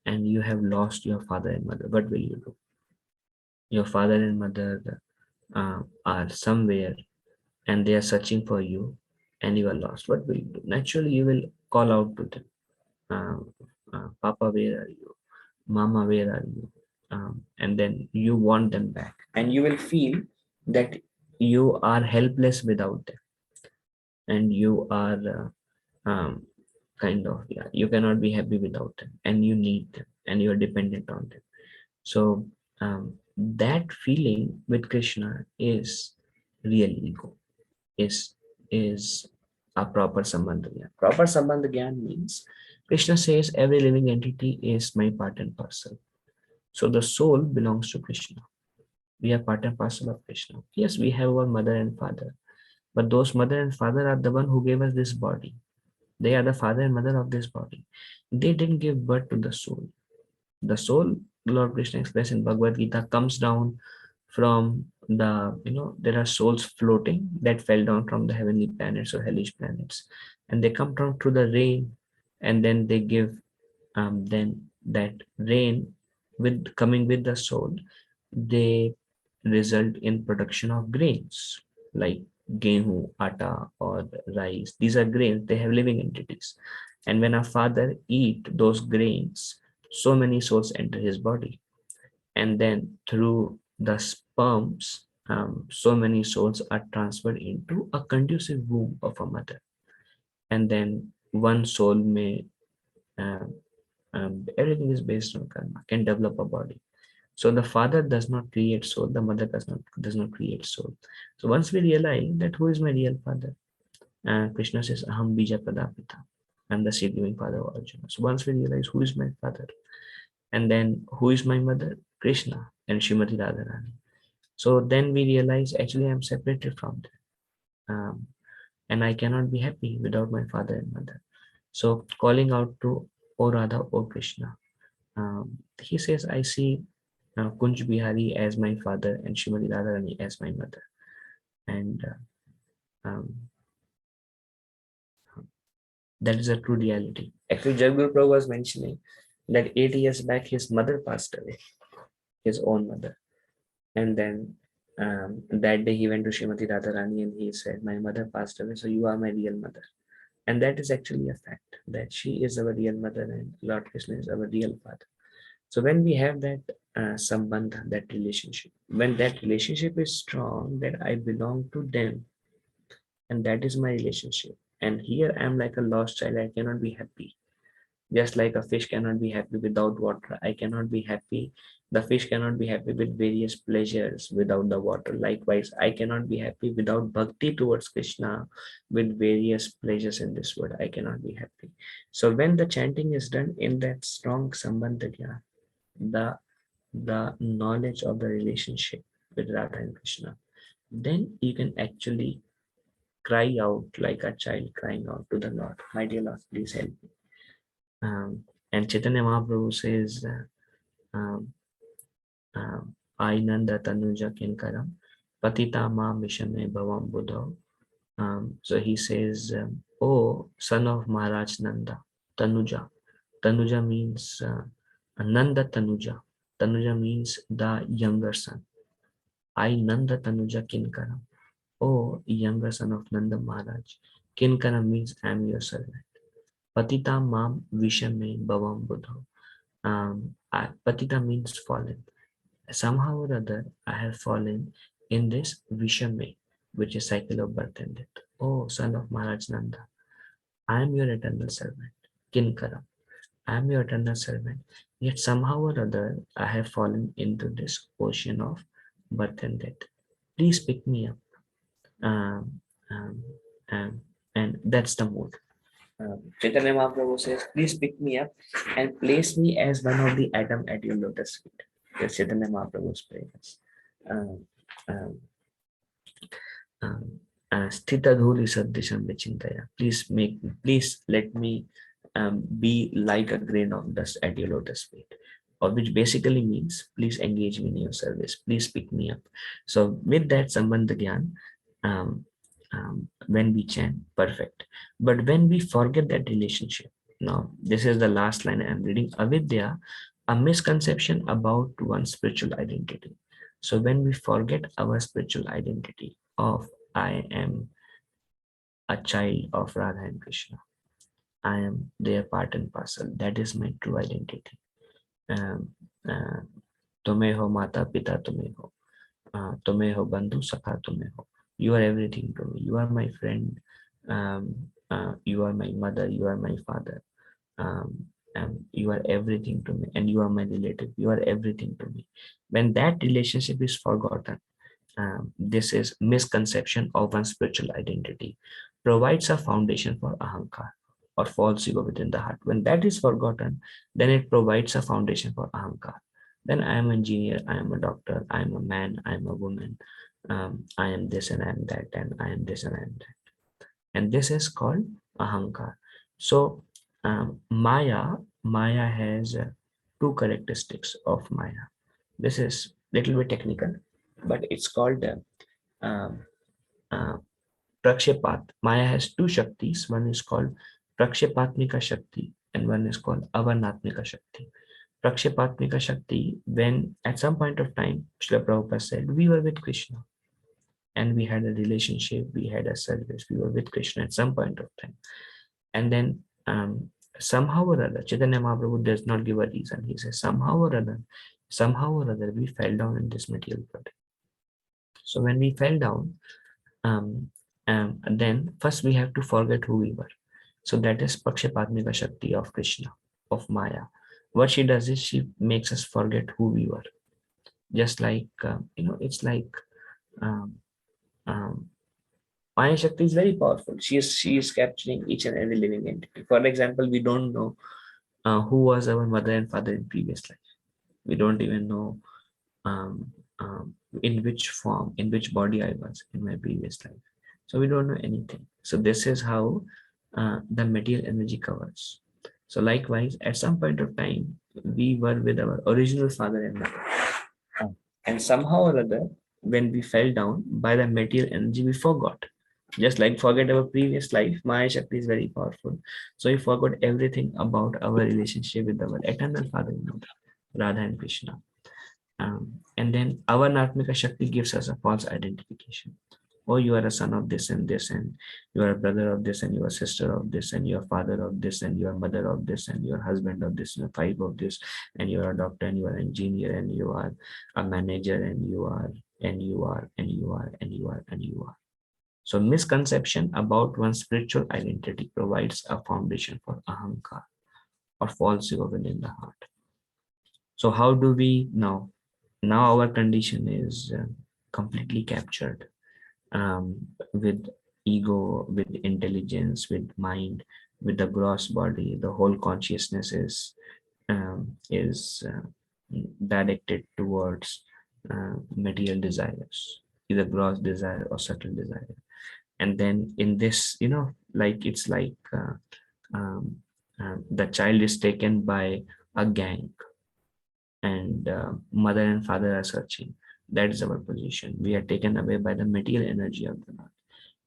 and you have lost your father and mother. What will you do? Your father and mother are somewhere and they are searching for you and you are lost. What will you do? Naturally, you will call out to them, Papa, where are you? Mama, where are you? And then you want them back, and you will feel that you are helpless without them, and you are kind of, yeah, you cannot be happy without them, and you need them, and you are dependent on them. So that feeling with Krishna is real ego, is a proper sambandha gyan. Proper sambandha gyan means Krishna says every living entity is my part and parcel. So the soul belongs to Krishna. We are part and parcel of Krishna. Yes, we have our mother and father, but those mother and father are the one who gave us this body. They are the father and mother of this body. They didn't give birth to the soul. The soul, Lord Krishna expressed in Bhagavad Gita, comes down from the, there are souls floating that fell down from the heavenly planets or hellish planets, and they come down through the rain, and then they give, then that rain with coming with the soul, they result in production of grains like gehu, atta, or rice. These are grains, they have living entities. And when a father eat those grains, so many souls enter his body. And then through the sperms, so many souls are transferred into a conducive womb of a mother. And then one soul may, everything is based on karma, can develop a body. So the father does not create soul, the mother does not create soul. So once we realize that who is my real father, Krishna says, Aham Bija Pradapita, I'm the seed giving father of Arjuna. So once we realize who is my father, and then who is my mother, Krishna and Srimati Radharani. So then we realize actually I'm separated from them, and I cannot be happy without my father and mother. So calling out to O Radha, O Krishna, he says, I see Kunj Bihari as my father and Srimati Radharani as my mother. And um, that is a true reality. Actually, Jagadguru Prabhu was mentioning that 8 years back, his mother passed away, his own mother. And then that day he went to Srimati Radharani and he said, my mother passed away, so you are my real mother. And that is actually a fact, that she is our real mother and Lord Krishna is our real father. So when we have that sambandha, that relationship, when that relationship is strong, that I belong to them, and that is my relationship. And here I am like a lost child, I cannot be happy. Just like a fish cannot be happy without water, I cannot be happy. The fish cannot be happy with various pleasures without the water. Likewise, I cannot be happy without bhakti towards Krishna with various pleasures in this world. I cannot be happy. So when the chanting is done in that strong sambandha gyan, the knowledge of the relationship with Radha and Krishna, then you can actually cry out like a child crying out to the Lord, my dear Lord, please help me. And Chaitanya Mahaprabhu says, Ainanda Tanuja Kinkaram, Patita Ma Mishame Bhavam Buddha. So he says, O son of Maharaj Nanda, Tanuja. Tanuja means Nanda Tanuja. Tanuja means the younger son. I Nanda Tanuja Kinkara. O younger son of Nanda Maharaj. Kinkara means I am your servant. Patita Mam Vishame Bhavam Buddha. Patita means fallen. Somehow or other, I have fallen in this Vishame, which is cycle of birth and death. Oh, son of Maharaj Nanda, I am your eternal servant. Kinkara, I am your eternal servant. Yet somehow or other, I have fallen into this ocean of birth and death. Please pick me up. Um, um, um, and that's the mood. Chaitanya Mahaprabhu says, please pick me up and place me as one of the atom at your lotus feet. That's Chaitanya Mahaprabhu's prayers. Um, um, um, Sthita dhuli saddisham vichintaya. Please let me be like a grain of dust at your lotus feet. Or which basically means, please engage me in your service. Please pick me up. So with that Sambandha Gyan, um, when we chant, perfect. But when we forget that relationship, now this is the last line I am reading, avidya, a misconception about one's spiritual identity. So when we forget our spiritual identity of I am a child of Radha and Krishna, I am their part and parcel, that is my true identity. Tume ho mata pita tume ho, tume ho bandhu sakha tume ho. You are everything to me. You are my friend. You are my mother. You are my father. You are everything to me, and you are my relative. You are everything to me. When that relationship is forgotten, this is misconception of one's spiritual identity, provides a foundation for ahankar or false ego within the heart. When that is forgotten, then it provides a foundation for ahankar. Then I am an engineer, I am a doctor, I am a man, I am a woman, I am this and I am that, and I am this and I am that. And this is called ahankar. So Maya has two characteristics of Maya. This is little bit technical, but it's called um, uh, Prakshepat. Maya has two Shaktis. One is called Prakshepatmika Shakti and one is called Avarnatmika Shakti. Prakshepatmika Shakti, when at some point of time, Srila Prabhupada said, we were with Krishna and we had a relationship, we had a service, we were with Krishna at some point of time. And then somehow or other, Chaitanya Mahaprabhu does not give a reason. He says, somehow or other, we fell down in this material body. So when we fell down, then first we have to forget who we were. So that is Pakshapatmika Shakti of Krishna, of Maya. What she does is she makes us forget who we were. Just like, it's like Maya Shakti is very powerful. She is capturing each and every living entity. For example, we don't know who was our mother and father in previous life. We don't even know um, in which form, in which body I was in my previous life. So we don't know anything. So this is how the material energy covers. So likewise, at some point of time, we were with our original father and mother. And somehow or other, when we fell down by the material energy, we forgot. Just like forget our previous life, Maya Shakti is very powerful. So we forgot everything about our relationship with our eternal father and mother, Radha and Krishna. And then our Natmika Shakti gives us a false identification. Oh, you are a son of this, and you are a brother of this, and you are a sister of this, and you are father of this, and you are mother of this, and you are husband of this, and you are wife of this, and you are a doctor, and you are an engineer, and you are a manager, and you are, and you are, and you are, and you are, and you are. So misconception about one's spiritual identity provides a foundation for ahankar or false ego within the heart. So how do we now? Now our condition is completely captured with ego, with intelligence, with mind, with the gross body. The whole consciousness is directed towards material desires, either gross desire or subtle desire. And then in this, like it's like um, the child is taken by a gang and mother and father are searching. That is our position. We are taken away by the material energy of the Lord.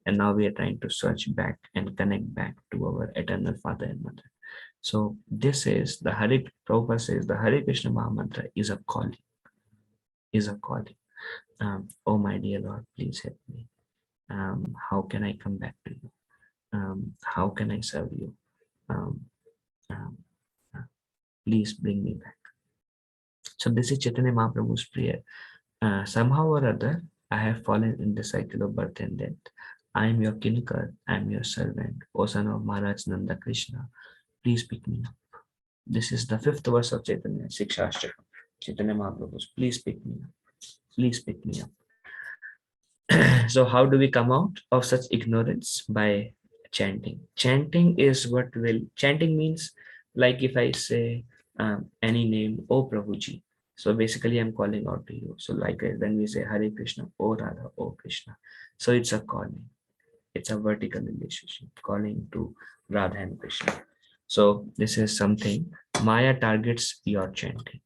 And now we are trying to search back and connect back to our eternal Father and Mother. So this is the Hare Prabhupada says the Hare Krishna Mahamantra is a calling, is a calling. Oh my dear Lord, please help me. How can I come back to you? How can I serve you? Um, um, Please bring me back. So this is Chaitanya Mahaprabhu's prayer. Somehow or other, I have fallen in the cycle of birth and death. I am your kinkar, I am your servant, O son of Maharaj Nanda Krishna. Please pick me up. This is the fifth verse of Chaitanya Sikshastra. Chaitanya Mahaprabhu's, please pick me up. Please pick me up. So how do we come out of such ignorance? By chanting. Chanting means, like if I say any name, oh Prabhuji. So basically I'm calling out to you. So like when we say Hare Krishna, oh Radha, oh Krishna. So it's a calling. It's a vertical relationship, calling to Radha and Krishna. So this is something Maya targets your chanting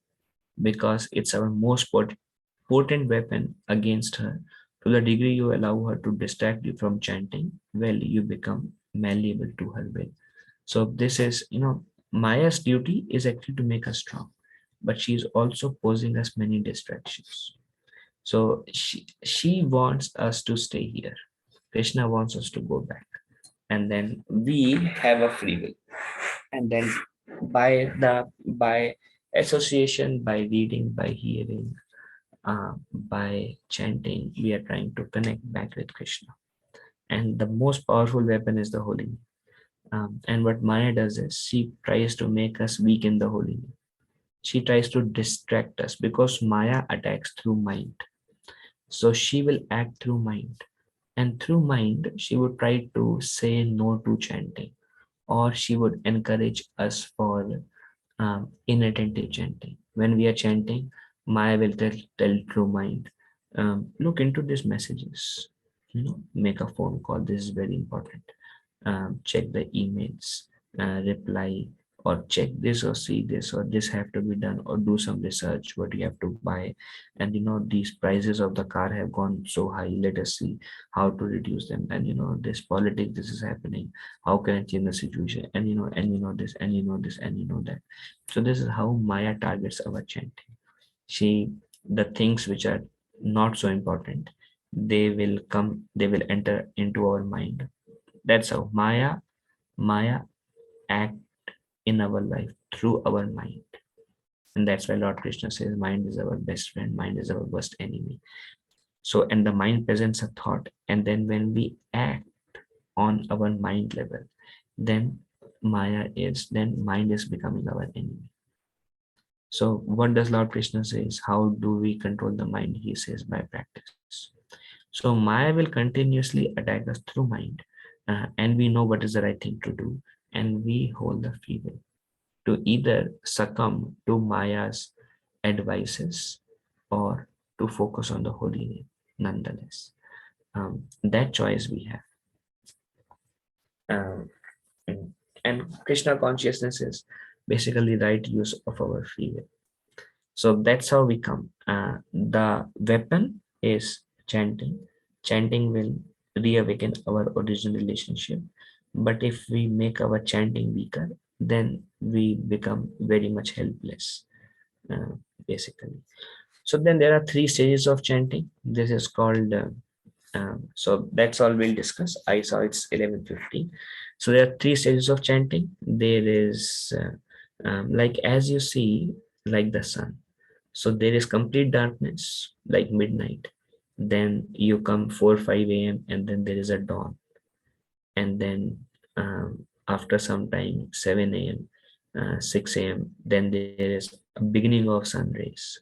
because it's our most potent weapon against her. To the degree you allow her to distract you from chanting, well, you become malleable to her will. So this is, Maya's duty is actually to make us strong, but she is also posing us many distractions. So she wants us to stay here. Krishna wants us to go back. And then we have a free will. And then by association, by reading, by hearing, by chanting, we are trying to connect back with Krishna. And the most powerful weapon is the holy name. And what Maya does is she tries to make us weak in the holy name. She tries to distract us because Maya attacks through mind. So she will act through mind. And through mind, she would try to say no to chanting, or she would encourage us for inattentive chanting. When we are chanting, Maya will tell through mind, look into these messages, make a phone call. This is very important. Check the emails, reply, or check this or see this, or this have to be done, or do some research what you have to buy. And these prices of the car have gone so high, let us see how to reduce them. And this politics, this is happening, how can I change the situation? And this, and this, and that. So this is how Maya targets our chanting. The things which are not so important, they will enter into our mind. That's how Maya act in our life through our mind. And that's why Lord Krishna says mind is our best friend, mind is our worst enemy. So, and the mind presents a thought, and then when we act on our mind level, then mind is becoming our enemy. So what does Lord Krishna says? How do we control the mind? He says by practice. So Maya will continuously attack us through mind, and we know what is the right thing to do, and we hold the free will to either succumb to Maya's advices or to focus on the holy name nonetheless. That choice we have. Um, and Krishna consciousness is basically right use of our free will. So that's how we come. The weapon is chanting. Chanting will reawaken our original relationship. But if we make our chanting weaker, then we become very much helpless, uh, basically. So then there are 3 stages of chanting. This is called, so that's all we'll discuss. I saw it's 11:50. So there are 3 stages of chanting. There is, like as you see, like the sun. So there is complete darkness, like midnight. Then you come 4, 5 a.m. and then there is a dawn. And then after some time, 7 a.m., 6 a.m., then there is a beginning of sun rays.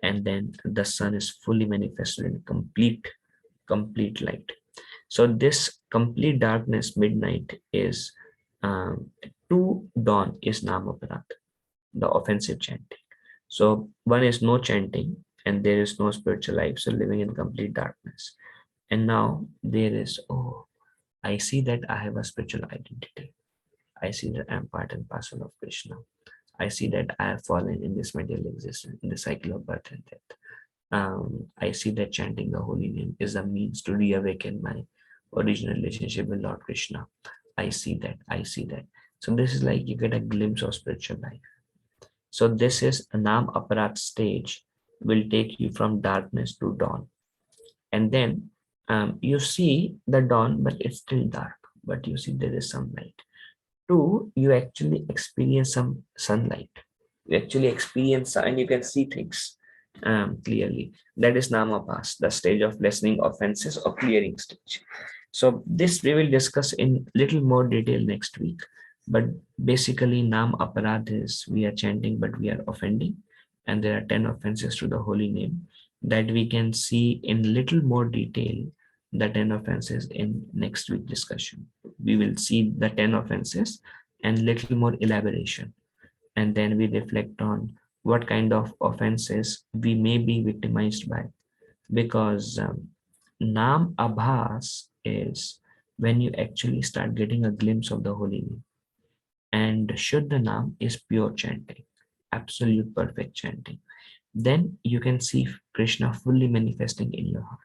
And then the sun is fully manifested in complete light. So this complete darkness, midnight, is to dawn is Namaparat, the offensive chanting. So one is no chanting and there is no spiritual life, so living in complete darkness. And now there is, oh, I see that I have a spiritual identity. I see that I'm part and parcel of Krishna. I see that I have fallen in this material existence, in the cycle of birth and death. I see that chanting the holy name is a means to reawaken my original relationship with Lord Krishna. I see that. I see that. So this is like you get a glimpse of spiritual life. So this is a Nam Aparat stage will take you from darkness to dawn. And then you see the dawn, but it's still dark, but you see there is some light. Two, you actually experience some sunlight. You actually experience and you can see things clearly. That is Namabhas, the stage of lessening offenses or clearing stage. So this we will discuss in little more detail next week. But basically, Nam Aparadh is we are chanting, but we are offending. And there are 10 offenses to the holy name that we can see in little more detail the 10 offenses in next week discussion. We will see the 10 offenses and little more elaboration. And then we reflect on what kind of offenses we may be victimized by. Because Nam Abhas is when you actually start getting a glimpse of the holy name. And Shuddha Nam is pure chanting, absolute perfect chanting. Then you can see Krishna fully manifesting in your heart,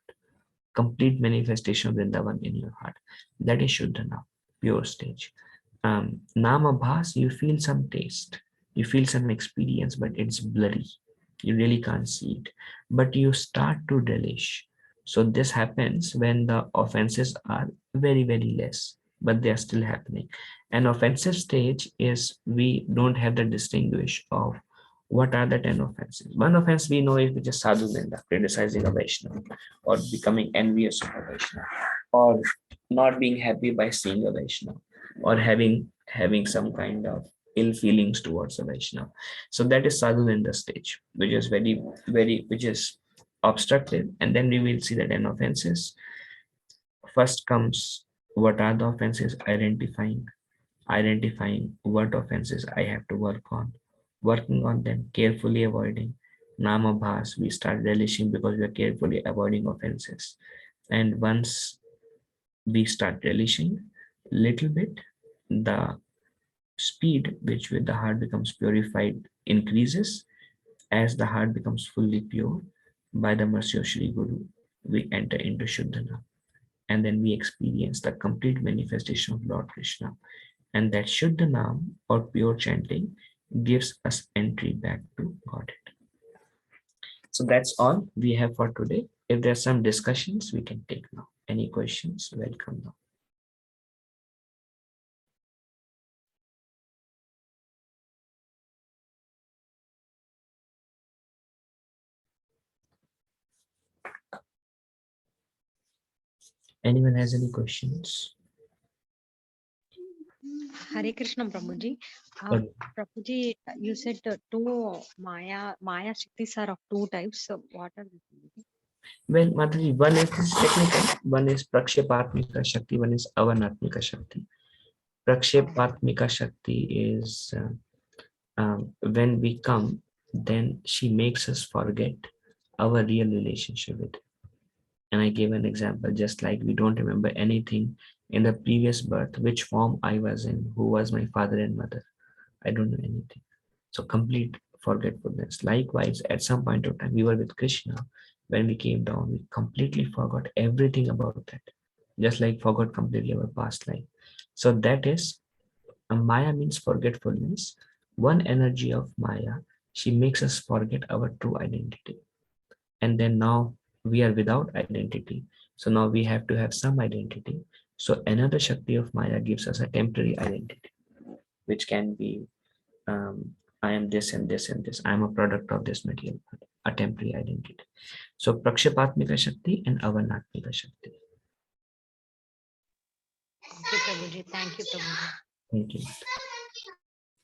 complete manifestation of Vrindavan in your heart. That is Shuddha Nam, pure stage. Namabhas, you feel some taste, you feel some experience, but it's blurry. You really can't see it, but you start to relish. So this happens when the offenses are very, very less, but they are still happening. An offensive stage is we don't have the distinguish of what are the 10 offenses. One offense we know is which is sadhu nenda, criticizing a Vaishnava, or becoming envious of a Vaishnava, or not being happy by seeing a Vaishnava, or having some kind of ill feelings towards a Vaishnava. So that is sadhu nenda stage, which is which is obstructive. And then we will see the 10 offenses. First comes what are the offenses, identifying what offenses I have to work on, working on them, carefully avoiding. Namabhas, we start relishing because we are carefully avoiding offenses. And once we start relishing little bit, the speed which with the heart becomes purified increases. As the heart becomes fully pure by the mercy of Sri Guru, we enter into Shuddhana, and then we experience the complete manifestation of Lord Krishna. And that Shuddhanam or pure chanting gives us entry back to Godhead. So that's all we have for today. If there are some discussions, we can take now. Any questions? Welcome now. Anyone has any questions? Hare Krishna, Prabhuji. Well, Prabhuji, you said two Maya Shaktis are of two types. So what are they? well, Mataji, one is technical, one is Prakshepatmika Shakti, one is Avanatmika Shakti. Prakshepatmika Shakti is when we come, then she makes us forget our real relationship with her. And I gave an example, just like we don't remember anything in the previous birth, which form I was in, who was my father and mother. I don't know anything. So complete forgetfulness. Likewise, at some point of time, we were with Krishna. When we came down, we completely forgot everything about that. Just like forgot completely our past life. So that is, Maya means forgetfulness. One energy of Maya, she makes us forget our true identity. And then now we are without identity. So now we have to have some identity. So another Shakti of Maya gives us a temporary identity, which can be I am this and this and this. I am a product of this material, a temporary identity. So Prakshapatmika Shakti and Avanatmika Shakti. Thank you, Prabhuji. Thank you, Prabhuji. Thank you.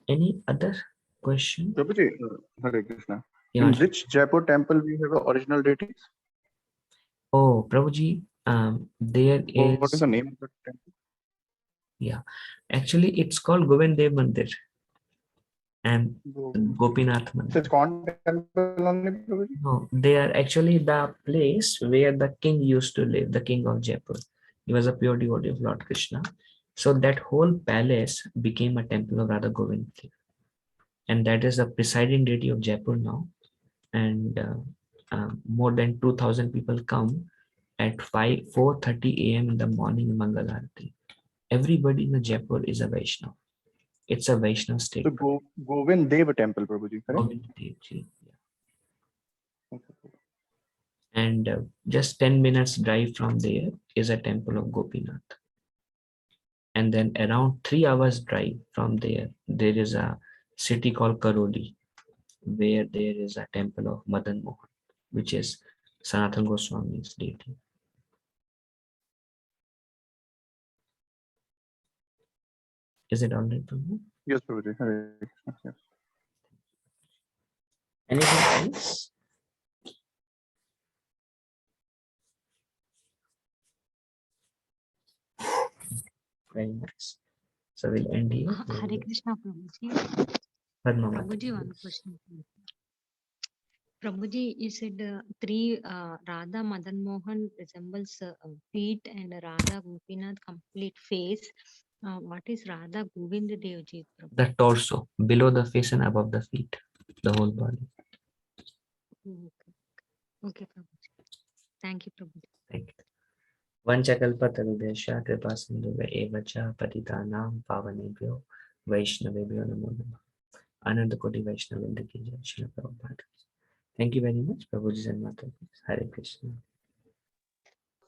Any other question? Prabhuji, Hare Krishna. Yeah. In which Jaipur temple we have original deities? Oh, Prabhuji, there What is is, the name of the temple? yeah, actually it's called Govind Dev Mandir and Gopinath Mandir. It's ISKCON temple only, Prabhuji? No, they are actually the place where the king used to live, the king of Jaipur. He was a pure devotee of Lord Krishna. So that whole palace became a temple of Radha Govind. And that is the presiding deity of Jaipur now. And more than 2000 people come at 4:30 a.m. in the morning Mangal Arati. Everybody in the Jaipur is a Vaishnav. It's a Vaishnav state. So Govind Deva temple, Prabhuji, correct? Govind Dev Ji, yeah. Okay. And just 10 minutes drive from there is a temple of Gopinath. And then around 3 hours drive from there is a city called Karoli, where there is a temple of Madan Mohan, which is Sanatana Goswami's deity. Is it all right, Prabhu? Yes, Prabhuji. Hare Krishna. Yes. Anything else? Very nice. So we'll end here. Hare Krishna, Prabhuji. Padma Prabhuji, Mata, one please. question. Prabhuji, you said three Radha Madan Mohan resembles feet and Radha Gopinath complete face. What is Radha Govind Devji? The torso, below the face and above the feet, the whole body. Okay, okay, Prabhuji. Thank you, Prabhuji. Thank you. Vanchakalpatarubhyascha kripasindhubhya eva cha patitanam pavanebhyo Vaishnavebhyo namo namah. Ananda Koti Vaishnavendra ki jai. Srila Prabhupada. Thank you very much, Prabhuji and Mata. Hare Krishna.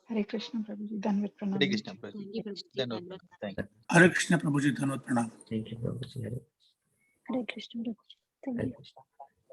Hare Krishna Prabhuji, Danvat Hare Pranam. Krishna, Prabhuji. Thank you, Prabhuji. Then Dandavat. thank you. Hare Krishna Prabhuji, Dhanvat Pranam. Thank you, Prabhuji. Hare Hare Krishna. Prabhuji. Thank Hare you. Krishna.